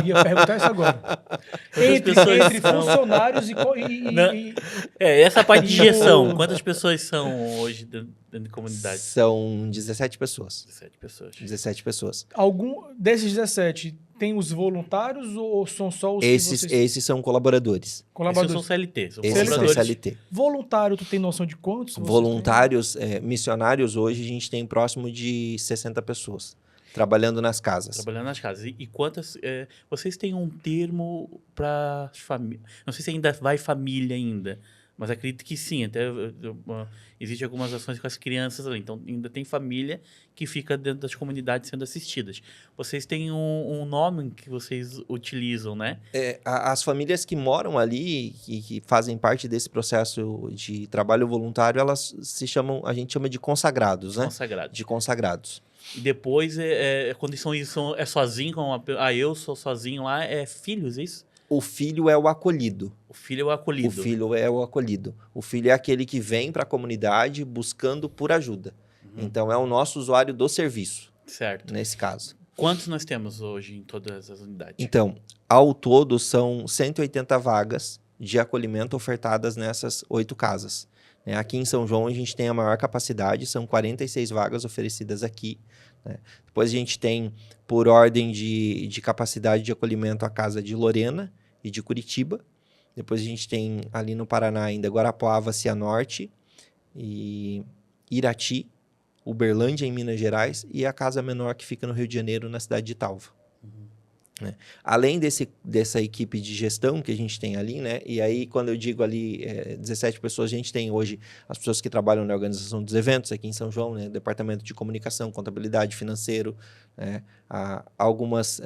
Ia perguntar isso agora. Entre funcionários essa parte de gestão, quantas pessoas são hoje dentro da comunidade? São 17 pessoas. 17 pessoas. 17 pessoas. Algum desses 17 tem os voluntários ou são só os Esses são colaboradores. Esses são CLT. Esses são CLT. Voluntário, tu tem noção de quantos? Voluntários, missionários, hoje a gente tem próximo de 60 pessoas. Trabalhando nas casas. Trabalhando nas casas. E quantas... vocês têm um termo para família? Não sei se ainda vai família ainda, mas acredito que sim. Até existem algumas ações com as crianças ali. Então, ainda tem família que fica dentro das comunidades sendo assistidas. Vocês têm um nome que vocês utilizam, né? As famílias que moram ali e que fazem parte desse processo de trabalho voluntário, elas se chamam... A gente chama de consagrados, né? Consagrados. De consagrados. E depois, quando é sozinho, eu sou sozinho lá, é filhos, é isso? O filho é o acolhido. O filho é o acolhido. O filho é o acolhido. O filho é aquele que vem para a comunidade buscando por ajuda. Então, é o nosso usuário do serviço. Certo. Nesse caso. Quantos nós temos hoje em todas as unidades? Então, ao todo, são 180 vagas de acolhimento ofertadas nessas 8 casas. Aqui em São João, a gente tem a maior capacidade, são 46 vagas oferecidas aqui, né? Depois a gente tem, por ordem de capacidade de acolhimento, a casa de Lorena e de Curitiba. Depois a gente tem ali no Paraná ainda Guarapuava, Cianorte, e Irati, Uberlândia em Minas Gerais e a casa menor que fica no Rio de Janeiro, na cidade de Talva. Né? Além dessa equipe de gestão que a gente tem ali, né? E aí quando eu digo ali 17 pessoas, a gente tem hoje as pessoas que trabalham na organização dos eventos aqui em São João, né? Departamento de comunicação, contabilidade, financeiro, né? Algumas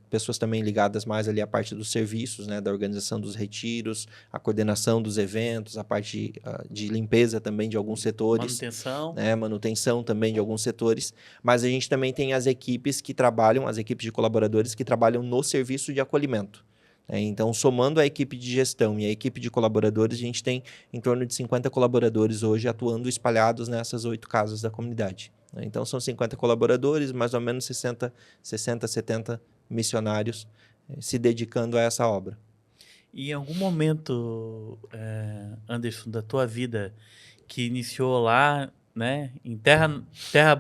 pessoas também ligadas mais ali à parte dos serviços, né? Da organização dos retiros, a coordenação dos eventos, a parte de limpeza também de alguns setores. Manutenção. Né? Manutenção também de alguns setores. Mas a gente também tem as equipes que trabalham, as equipes de colaboradores que trabalham no serviço de acolhimento. Então, somando a equipe de gestão e a equipe de colaboradores, a gente tem em torno de 50 colaboradores hoje atuando espalhados nessas 8 casas da comunidade. Então, são 50 colaboradores, mais ou menos 60, 70 missionários se dedicando a essa obra. E em algum momento, Anderson, da tua vida, que iniciou lá, né, em Terra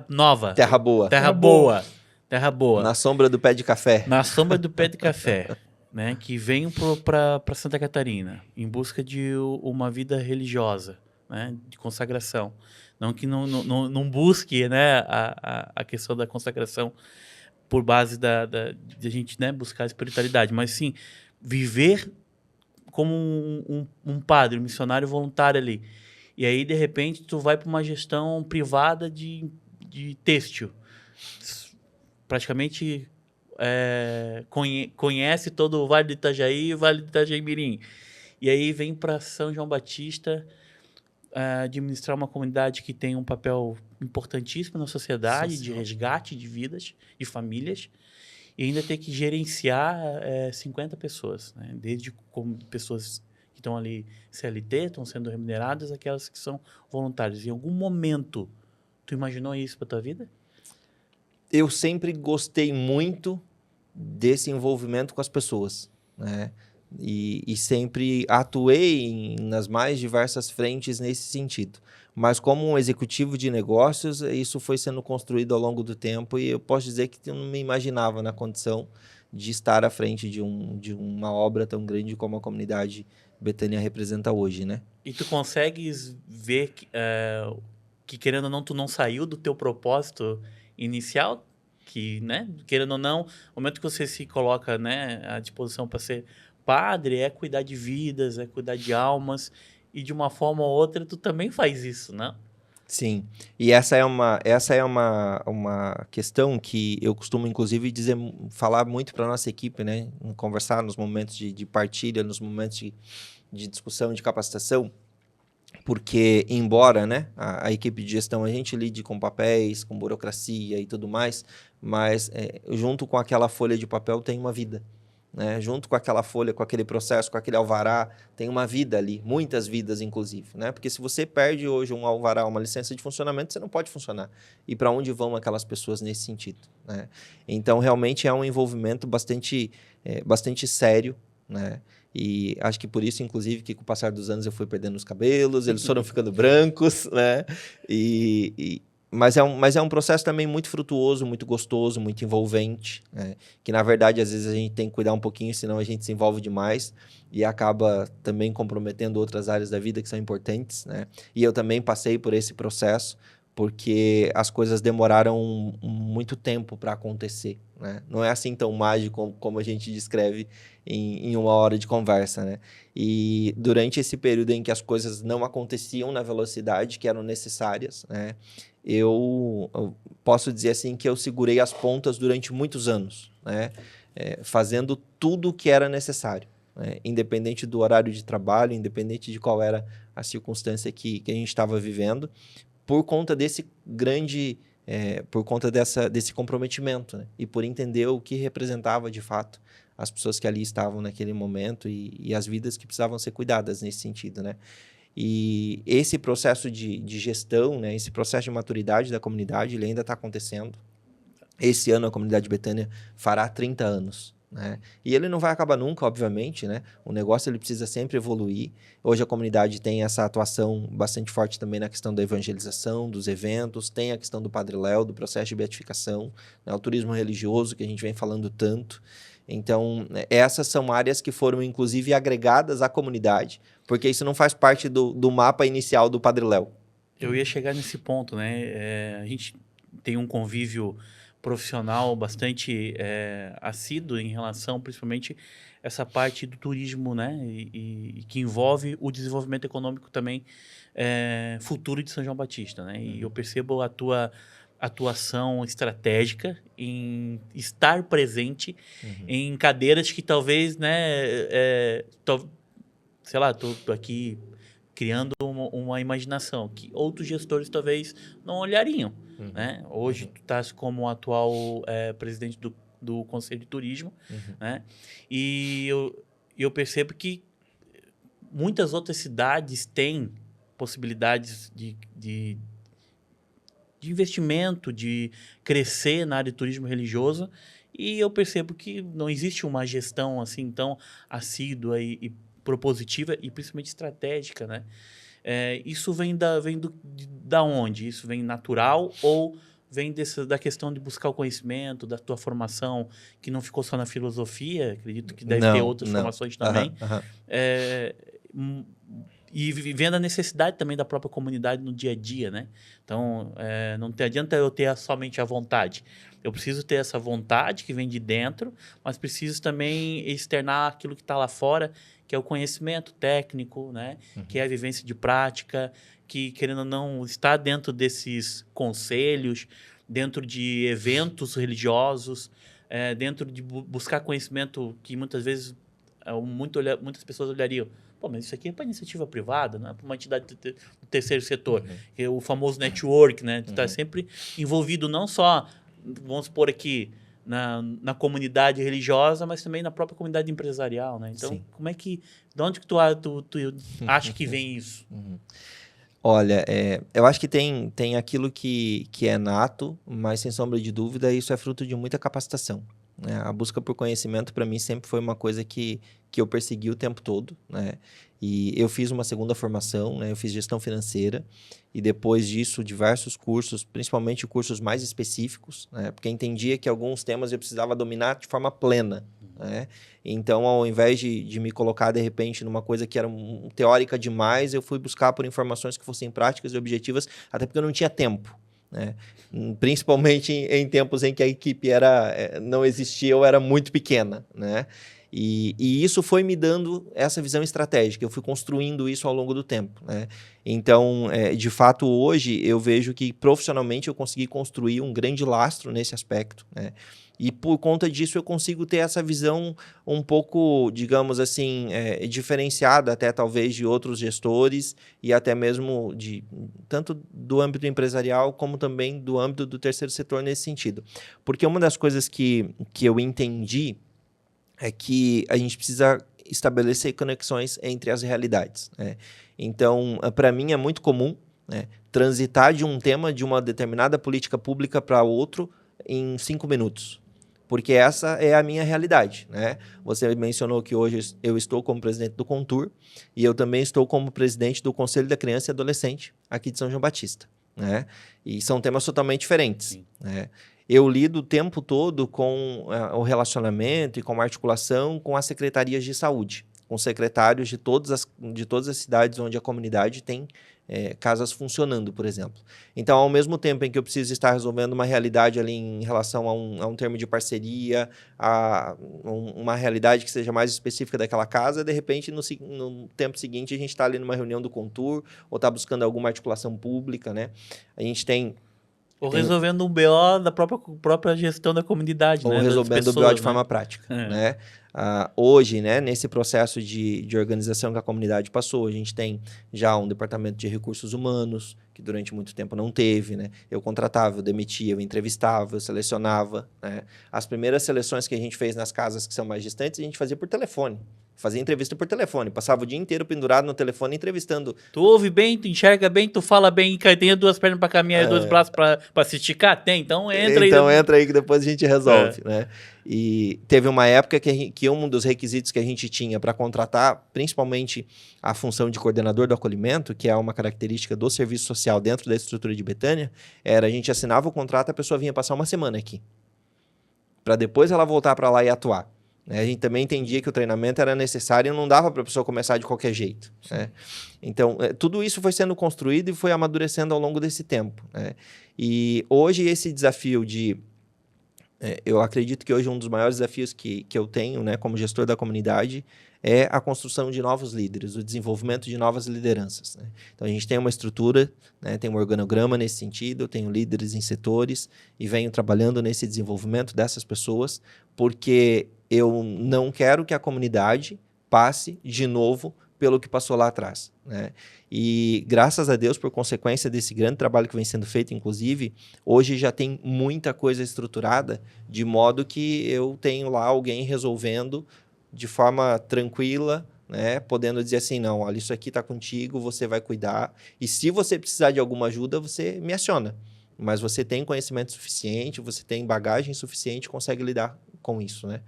Nova. Terra Boa. Terra Boa. Na sombra do pé de café. Na sombra do pé de café. Né, que vem para Santa Catarina em busca de uma vida religiosa, né, de consagração. Não que não busque, né, a questão da consagração por base de a gente, né, buscar a espiritualidade, mas sim viver como um padre, um missionário voluntário ali. E aí, de repente, tu vai para uma gestão privada de têxtil. Praticamente conhece todo o Vale do Itajaí e o Vale do Itajaí-Mirim. E aí vem para São João Batista administrar uma comunidade que tem um papel importantíssimo na sociedade, de resgate de vidas, de famílias, e ainda ter que gerenciar 50 pessoas, né? Desde como pessoas que estão ali CLT, estão sendo remuneradas, aquelas que são voluntárias. Em algum momento, tu imaginou isso para tua vida? Eu sempre gostei muito desse envolvimento com as pessoas, né? E sempre atuei nas mais diversas frentes nesse sentido. Mas como um executivo de negócios, isso foi sendo construído ao longo do tempo e eu posso dizer que eu não me imaginava na condição de estar à frente de uma obra tão grande como a comunidade Betânia representa hoje, né? E tu consegues ver que, querendo ou não, tu não saiu do teu propósito inicial? Que, né, querendo ou não, no momento que você se coloca, né, à disposição para ser padre, é cuidar de vidas, é cuidar de almas, e de uma forma ou outra tu também faz isso, né? Sim, e essa é uma questão que eu costumo, inclusive, falar muito para a nossa equipe, né? Conversar nos momentos de partilha, nos momentos de discussão, de capacitação, porque, embora, né, a equipe de gestão, a gente lide com papéis, com burocracia e tudo mais, mas junto com aquela folha de papel tem uma vida. Né? Junto com aquela folha, com aquele processo, com aquele alvará, tem uma vida ali, muitas vidas, inclusive. Né? Porque se você perde hoje um alvará, uma licença de funcionamento, você não pode funcionar. E para onde vão aquelas pessoas nesse sentido? Né? Então, realmente é um envolvimento bastante sério, né? E acho que por isso, inclusive, que com o passar dos anos eu fui perdendo os cabelos, eles foram ficando brancos, né? Mas é um processo também muito frutuoso, muito gostoso, muito envolvente, né? Que, na verdade, às vezes a gente tem que cuidar um pouquinho, senão a gente se envolve demais e acaba também comprometendo outras áreas da vida que são importantes, né? E eu também passei por esse processo, porque as coisas demoraram muito tempo para acontecer, né? Não é assim tão mágico como a gente descreve em uma hora de conversa, né? E durante esse período em que as coisas não aconteciam na velocidade que eram necessárias, né? Eu posso dizer assim que eu segurei as pontas durante muitos anos, né? Fazendo tudo o que era necessário, né? Independente do horário de trabalho, independente de qual era a circunstância que a gente estava vivendo, por conta desse desse comprometimento, né? E por entender o que representava de fato as pessoas que ali estavam naquele momento e as vidas que precisavam ser cuidadas nesse sentido, né? E esse processo de gestão, né, esse processo de maturidade da comunidade, ele ainda está acontecendo. Esse ano a comunidade Betânia fará 30 anos. Né? E ele não vai acabar nunca, obviamente, né? O negócio ele precisa sempre evoluir. Hoje a comunidade tem essa atuação bastante forte também na questão da evangelização, dos eventos, tem a questão do Padre Léo, do processo de beatificação, né? O turismo religioso que a gente vem falando tanto. Então, essas são áreas que foram, inclusive, agregadas à comunidade, porque isso não faz parte do mapa inicial do Padre Léo. Eu ia chegar nesse ponto, né? A gente tem um convívio profissional bastante assíduo em relação, principalmente, essa parte do turismo, né? E que envolve o desenvolvimento econômico também futuro de São João Batista, né? E eu percebo a tua atuação estratégica em estar presente em cadeiras que talvez, né? Sei lá, estou aqui criando uma imaginação que outros gestores talvez não olhariam. Né? Hoje tu estás como atual presidente do Conselho de Turismo, né? E eu percebo que muitas outras cidades têm possibilidades de investimento, de crescer na área de turismo religioso, e eu percebo que não existe uma gestão assim tão assídua e propositiva e principalmente estratégica, né? Isso vem da onde? Isso vem natural ou vem da questão de buscar o conhecimento, da tua formação, que não ficou só na filosofia, acredito que deve ter outras formações também. e vendo a necessidade também da própria comunidade no dia a dia, né? Então, não adianta eu ter somente a vontade. Eu preciso ter essa vontade que vem de dentro, mas preciso também externar aquilo que está lá fora, que é o conhecimento técnico, né? Que é a vivência de prática, que, querendo ou não, está dentro desses conselhos, dentro de eventos religiosos, dentro de buscar conhecimento que muitas vezes muitas pessoas olhariam. Pô, mas isso aqui é para iniciativa privada, não é para uma entidade do terceiro setor. É o famoso network, né? Tu está sempre envolvido não só, vamos supor aqui, na comunidade religiosa, mas também na própria comunidade empresarial, né? Então, como é que... De onde que tu acha que vem isso? Olha, eu acho que tem aquilo que é nato, mas sem sombra de dúvida, isso é fruto de muita capacitação. Né? A busca por conhecimento, para mim, sempre foi uma coisa que eu persegui o tempo todo. Né? E eu fiz uma segunda formação, né? Eu fiz gestão financeira, e depois disso, diversos cursos, principalmente cursos mais específicos, né? Porque entendia que alguns temas eu precisava dominar de forma plena. Né? Então, ao invés de me colocar, de repente, numa coisa que era teórica demais, eu fui buscar por informações que fossem práticas e objetivas, até porque eu não tinha tempo. Né? Principalmente em tempos em que a equipe não existia ou era muito pequena. Né? E isso foi me dando essa visão estratégica, eu fui construindo isso ao longo do tempo. Né? Então, de fato, hoje eu vejo que profissionalmente eu consegui construir um grande lastro nesse aspecto. Né? E por conta disso eu consigo ter essa visão um pouco, digamos assim, diferenciada até talvez de outros gestores e até mesmo tanto do âmbito empresarial como também do âmbito do terceiro setor nesse sentido. Porque uma das coisas que eu entendi é que a gente precisa estabelecer conexões entre as realidades. Né? Então, para mim é muito comum, né, transitar de um tema de uma determinada política pública para outro em 5 minutos. Porque essa é a minha realidade. Né? Você mencionou que hoje eu estou como presidente do Contur e eu também estou como presidente do Conselho da Criança e Adolescente aqui de São João Batista. Né? E são temas totalmente diferentes. Né? Eu lido o tempo todo com o relacionamento e com a articulação com as secretarias de saúde, com secretários de todas as cidades onde a comunidade tem casas funcionando, por exemplo. Então, ao mesmo tempo em que eu preciso estar resolvendo uma realidade ali em relação a um termo de parceria, a uma realidade que seja mais específica daquela casa, de repente, no tempo seguinte, a gente está ali numa reunião do Contur ou está buscando alguma articulação pública, né? A gente tem... Ou resolvendo um BO da própria gestão da comunidade, ou né? resolvendo o BO de forma prática. Né? Hoje, né, nesse processo de organização que a comunidade passou, a gente tem já um departamento de recursos humanos, que durante muito tempo não teve. Né? Eu contratava, eu demitia, eu entrevistava, eu selecionava. Né? As primeiras seleções que a gente fez nas casas que são mais distantes, a gente fazia por telefone. Fazia entrevista por telefone, passava o dia inteiro pendurado no telefone entrevistando. Tu ouve bem, tu enxerga bem, tu fala bem, tem 2 pernas para caminhar e 2 braços para se esticar? Tem, então entra aí. Então entra aí que depois a gente resolve. Né? E teve uma época que um dos requisitos que a gente tinha para contratar, principalmente a função de coordenador do acolhimento, que é uma característica do serviço social dentro da estrutura de Betânia, era a gente assinava o contrato, a pessoa vinha passar uma semana aqui, para depois ela voltar para lá e atuar. A gente também entendia que o treinamento era necessário e não dava para a pessoa começar de qualquer jeito. Né? Então, tudo isso foi sendo construído e foi amadurecendo ao longo desse tempo. Né? E hoje esse desafio eu acredito que hoje um dos maiores desafios que eu tenho, né, como gestor da comunidade é a construção de novos líderes, o desenvolvimento de novas lideranças. Né? Então, a gente tem uma estrutura, né, tem um organograma nesse sentido, eu tenho líderes em setores e venho trabalhando nesse desenvolvimento dessas pessoas, porque eu não quero que a comunidade passe de novo pelo que passou lá atrás. Né? E graças a Deus, por consequência desse grande trabalho que vem sendo feito, inclusive, hoje já tem muita coisa estruturada, de modo que eu tenho lá alguém resolvendo de forma tranquila, né? Podendo dizer assim, não, olha, isso aqui está contigo, você vai cuidar, e se você precisar de alguma ajuda, você me aciona. Mas você tem conhecimento suficiente, você tem bagagem suficiente, consegue lidar com isso, né?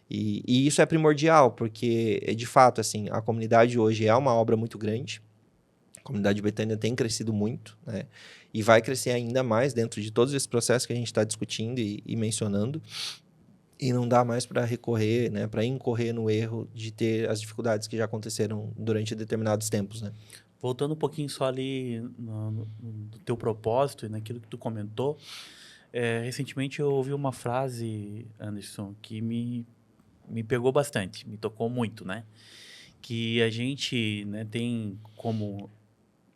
E isso é primordial, porque, de fato, assim, a comunidade hoje é uma obra muito grande. A comunidade de Betânia tem crescido muito, né? E vai crescer ainda mais dentro de todos esses processos que a gente está discutindo e mencionando. E não dá mais para recorrer, né, para incorrer no erro de ter as dificuldades que já aconteceram durante determinados tempos, né? Voltando um pouquinho só ali no teu propósito e naquilo que tu comentou, recentemente eu ouvi uma frase, Anderson, que me pegou bastante, me tocou muito, né? Que a gente, né, tem como,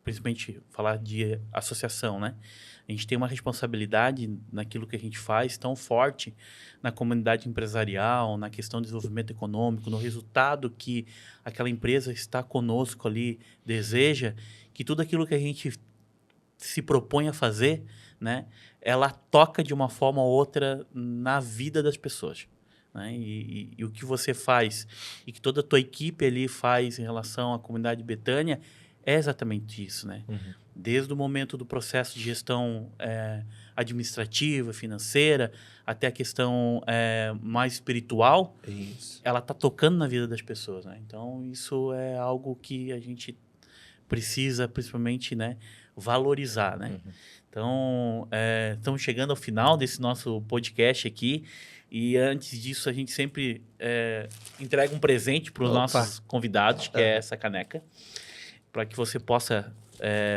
principalmente, falar de associação, né? A gente tem uma responsabilidade naquilo que a gente faz tão forte na comunidade empresarial, na questão de desenvolvimento econômico, no resultado que aquela empresa está conosco ali deseja, que tudo aquilo que a gente se propõe a fazer, né, ela toca de uma forma ou outra na vida das pessoas. Né? E o que você faz e que toda a tua equipe ali faz em relação à comunidade Betânia é exatamente isso, né? Uhum. Desde o momento do processo de gestão administrativa, financeira, até a questão mais espiritual, Isso. ela está tocando na vida das pessoas, né? Então, isso é algo que a gente precisa, principalmente, né, valorizar, né? Uhum. Então, estamos chegando ao final desse nosso podcast aqui. E antes disso, a gente sempre entrega um presente para os nossos convidados, que é essa caneca, para que você possa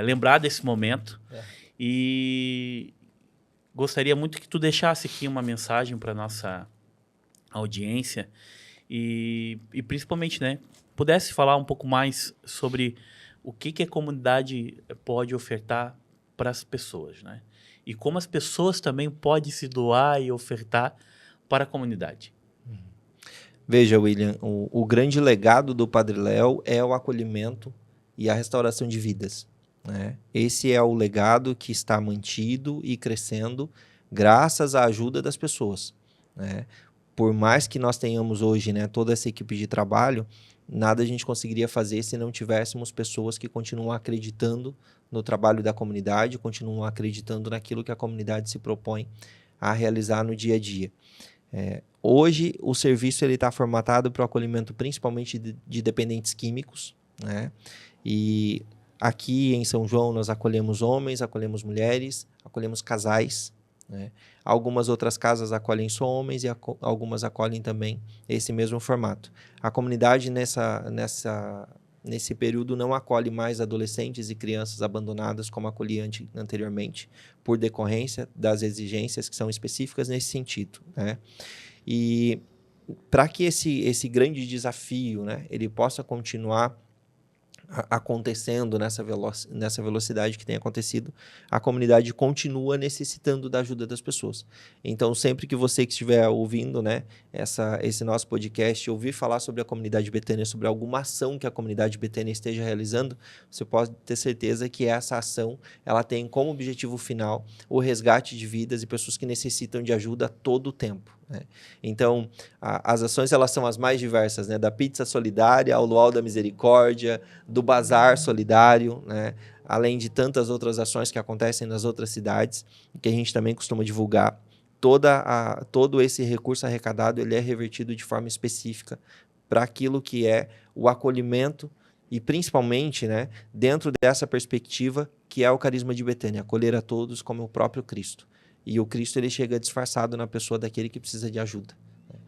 lembrar desse momento. E gostaria muito que tu deixasse aqui uma mensagem para nossa audiência e principalmente, né, pudesse falar um pouco mais sobre o que a comunidade pode ofertar para as pessoas, né? E como as pessoas também podem se doar e ofertar para a comunidade. Veja, William, o grande legado do Padre Léo é o acolhimento e a restauração de vidas, né? Esse é o legado que está mantido e crescendo graças à ajuda das pessoas, né? Por mais que nós tenhamos hoje, né, toda essa equipe de trabalho, nada a gente conseguiria fazer se não tivéssemos pessoas que continuam acreditando no trabalho da comunidade, continuam acreditando naquilo que a comunidade se propõe a realizar no dia a dia. Hoje, o serviço está formatado para o acolhimento principalmente de dependentes químicos, né? E aqui em São João nós acolhemos homens, acolhemos mulheres, acolhemos casais, né? Algumas outras casas acolhem só homens e algumas acolhem também esse mesmo formato. A comunidade nesse período não acolhe mais adolescentes e crianças abandonadas como acolhia anteriormente, por decorrência das exigências que são específicas nesse sentido, né? E para que esse grande desafio, né, ele possa continuar acontecendo nessa velocidade que tem acontecido, a comunidade continua necessitando da ajuda das pessoas. Então, sempre que você que estiver ouvindo, né, esse nosso podcast, ouvir falar sobre a comunidade Betânia, sobre alguma ação que a comunidade Betânia esteja realizando, você pode ter certeza que essa ação ela tem como objetivo final o resgate de vidas e pessoas que necessitam de ajuda a todo o tempo, né? Então, as ações elas são as mais diversas, né? Da pizza solidária ao luau da misericórdia, do bazar solidário, né? Além de tantas outras ações que acontecem nas outras cidades, que a gente também costuma divulgar. Todo esse recurso arrecadado ele é revertido de forma específica para aquilo que é o acolhimento e principalmente, né, dentro dessa perspectiva que é o carisma de Betânia, acolher a todos como o próprio Cristo. E o Cristo ele chega disfarçado na pessoa daquele que precisa de ajuda.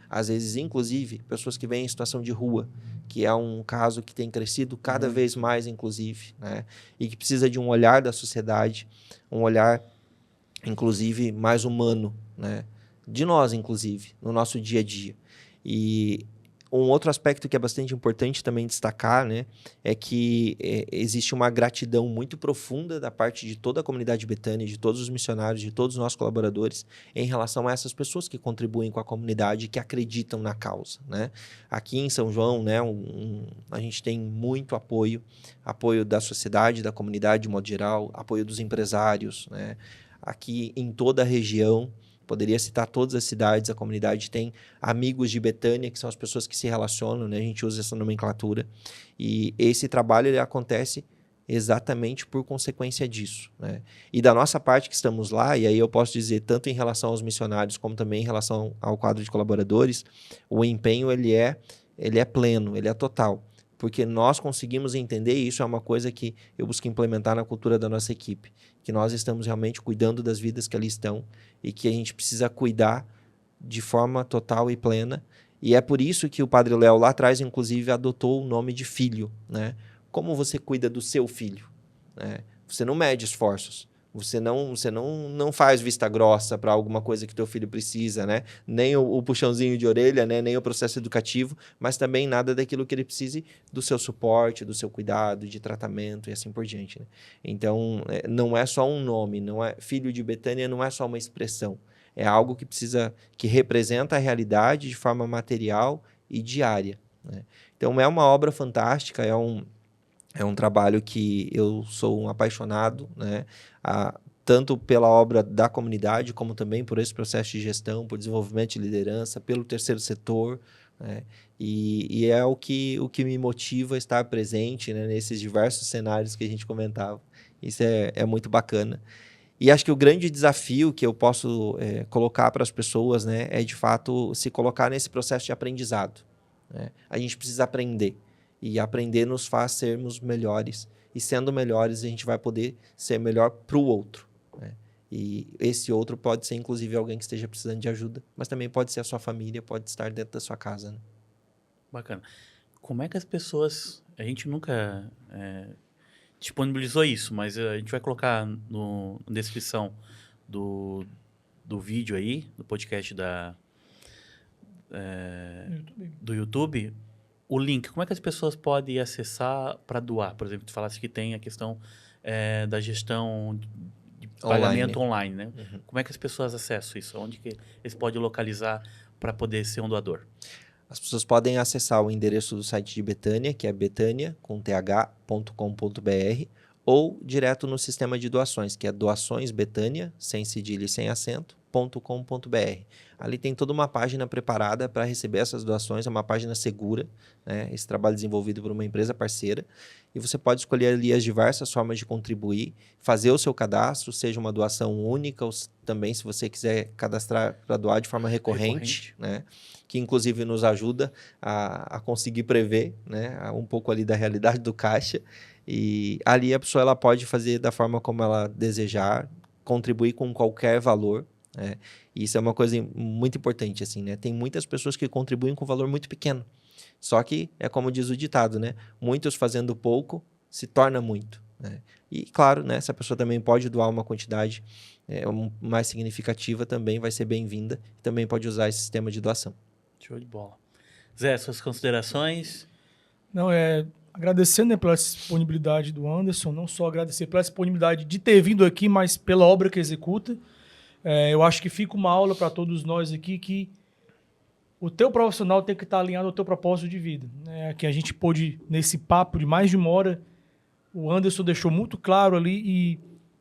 Às vezes, inclusive, pessoas que vêm em situação de rua, que é um caso que tem crescido cada vez mais, inclusive, né? E que precisa de um olhar da sociedade, um olhar, inclusive, mais humano, né? De nós, inclusive, no nosso dia a dia. E um outro aspecto que é bastante importante também destacar, né, é que existe uma gratidão muito profunda da parte de toda a comunidade Betânia, de todos os missionários, de todos os nossos colaboradores, em relação a essas pessoas que contribuem com a comunidade, que acreditam na causa, né? Aqui em São João, né, a gente tem muito apoio da sociedade, da comunidade de modo geral, apoio dos empresários, né? Aqui em toda a região, poderia citar todas as cidades, a comunidade tem amigos de Betânia, que são as pessoas que se relacionam, né? A gente usa essa nomenclatura. E esse trabalho ele acontece exatamente por consequência disso, né? E da nossa parte que estamos lá, e aí eu posso dizer tanto em relação aos missionários, como também em relação ao quadro de colaboradores, o empenho ele é pleno, ele é total. Porque nós conseguimos entender, e isso é uma coisa que eu busco implementar na cultura da nossa equipe, que nós estamos realmente cuidando das vidas que ali estão e que a gente precisa cuidar de forma total e plena. E é por isso que o Padre Léo lá atrás, inclusive, adotou o nome de filho, né? Como você cuida do seu filho, né? Você não mede esforços. Você não faz vista grossa para alguma coisa que teu filho precisa, né? Nem o puxãozinho de orelha, né? Nem o processo educativo, mas também nada daquilo que ele precise do seu suporte, do seu cuidado, de tratamento e assim por diante, né? Então, não é só um nome, não é filho de Betânia, não é só uma expressão. É algo que representa a realidade de forma material e diária, né? Então, é uma obra fantástica, é um trabalho que eu sou um apaixonado, né? Tanto pela obra da comunidade, como também por esse processo de gestão, por desenvolvimento de liderança, pelo terceiro setor, né? E é o que me motiva a estar presente, né, nesses diversos cenários que a gente comentava. Isso é muito bacana. E acho que o grande desafio que eu posso colocar para as pessoas, né, é, de fato, se colocar nesse processo de aprendizado, né? A gente precisa aprender. E aprender nos faz sermos melhores. E sendo melhores, a gente vai poder ser melhor para o outro, né? E esse outro pode ser, inclusive, alguém que esteja precisando de ajuda, mas também pode ser a sua família, pode estar dentro da sua casa, né? Bacana. Como é que as pessoas... A gente nunca disponibilizou isso, mas a gente vai colocar na descrição do vídeo aí, do podcast do YouTube, o link. Como é que as pessoas podem acessar para doar? Por exemplo, tu falaste que tem a questão da gestão de pagamento online, né? Uhum. Como é que as pessoas acessam isso? Onde que eles podem localizar para poder ser um doador? As pessoas podem acessar o endereço do site de Betânia, que é betania.com.br, ou direto no sistema de doações, que é doaçõesbetania, sem cedilha e sem acento, .com.br. Ali tem toda uma página preparada para receber essas doações, é uma página segura, né? Esse trabalho é desenvolvido por uma empresa parceira, e você pode escolher ali as diversas formas de contribuir, fazer o seu cadastro, seja uma doação única, ou também se você quiser cadastrar para doar de forma recorrente, né? Que inclusive nos ajuda a conseguir prever, né, um pouco ali da realidade do caixa. E ali a pessoa ela pode fazer da forma como ela desejar, contribuir com qualquer valor, né? E isso é uma coisa muito importante, assim, né? Tem muitas pessoas que contribuem com valor muito pequeno. Só que é como diz o ditado, né? Muitos fazendo pouco se torna muito, né? E claro, né, se a pessoa também pode doar uma quantidade mais significativa, também vai ser bem-vinda e também pode usar esse sistema de doação. Show de bola. Zé, suas considerações? Não, agradecendo, né, pela disponibilidade do Anderson, não só agradecer pela disponibilidade de ter vindo aqui, mas pela obra que executa. Eu acho que fica uma aula para todos nós aqui que o teu profissional tem que estar alinhado ao teu propósito de vida, né? Que a gente pôde, nesse papo de mais de uma hora, o Anderson deixou muito claro ali e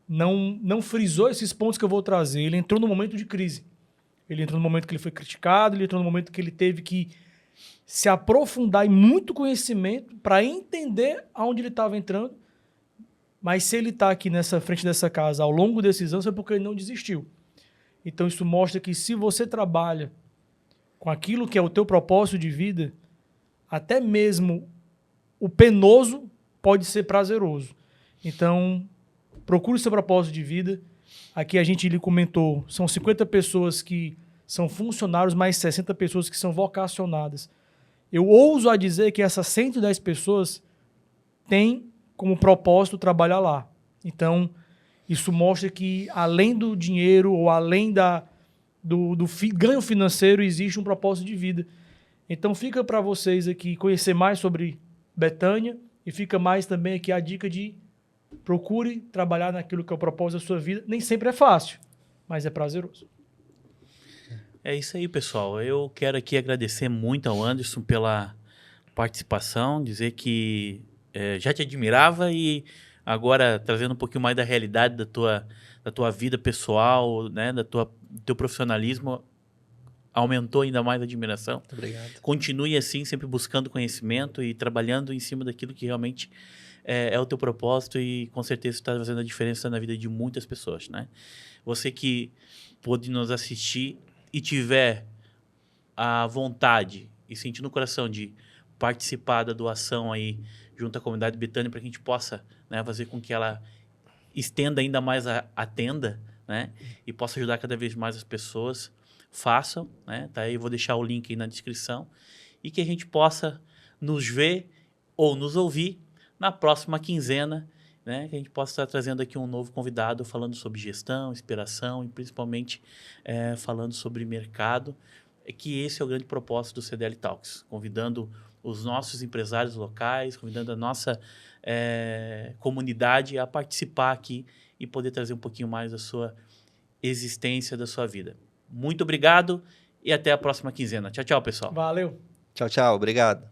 não frisou esses pontos que eu vou trazer. Ele entrou no momento de crise. Ele entrou no momento que ele foi criticado, ele entrou no momento que ele teve que se aprofundar em muito conhecimento para entender aonde ele estava entrando. Mas se ele está aqui nessa frente dessa casa ao longo desses anos, é porque ele não desistiu. Então isso mostra que se você trabalha com aquilo que é o teu propósito de vida, até mesmo o penoso pode ser prazeroso. Então, procure seu propósito de vida. Aqui a gente lhe comentou, são 50 pessoas que são funcionários, mais 60 pessoas que são vocacionadas. Eu ouso a dizer que essas 110 pessoas têm como propósito trabalhar lá. Então, isso mostra que além do dinheiro ou além do ganho financeiro, existe um propósito de vida. Então, fica para vocês aqui conhecer mais sobre Betânia e fica mais também aqui a dica de procure trabalhar naquilo que é o propósito da sua vida. Nem sempre é fácil, mas é prazeroso. É isso aí, pessoal. Eu quero aqui agradecer muito ao Anderson pela participação, dizer que já te admirava e agora trazendo um pouquinho mais da realidade da tua vida pessoal, né, do teu profissionalismo, aumentou ainda mais a admiração. Muito obrigado. Continue assim, sempre buscando conhecimento e trabalhando em cima daquilo que realmente é o teu propósito e com certeza está fazendo a diferença na vida de muitas pessoas, né? Você que pôde nos assistir e tiver a vontade e sentir no coração de participar da doação aí junto à comunidade Betânia para que a gente possa, né, fazer com que ela estenda ainda mais a tenda, né, e possa ajudar cada vez mais as pessoas, façam, né? Tá aí, eu vou deixar o link aí na descrição. E que a gente possa nos ver ou nos ouvir na próxima quinzena, né? Que a gente possa estar trazendo aqui um novo convidado falando sobre gestão, inspiração e principalmente falando sobre mercado. Que esse é o grande propósito do CDL Talks, convidando os nossos empresários locais, convidando a nossa comunidade a participar aqui e poder trazer um pouquinho mais da sua existência, da sua vida. Muito obrigado e até a próxima quinzena. Tchau, tchau, pessoal. Valeu. Tchau, tchau. Obrigado.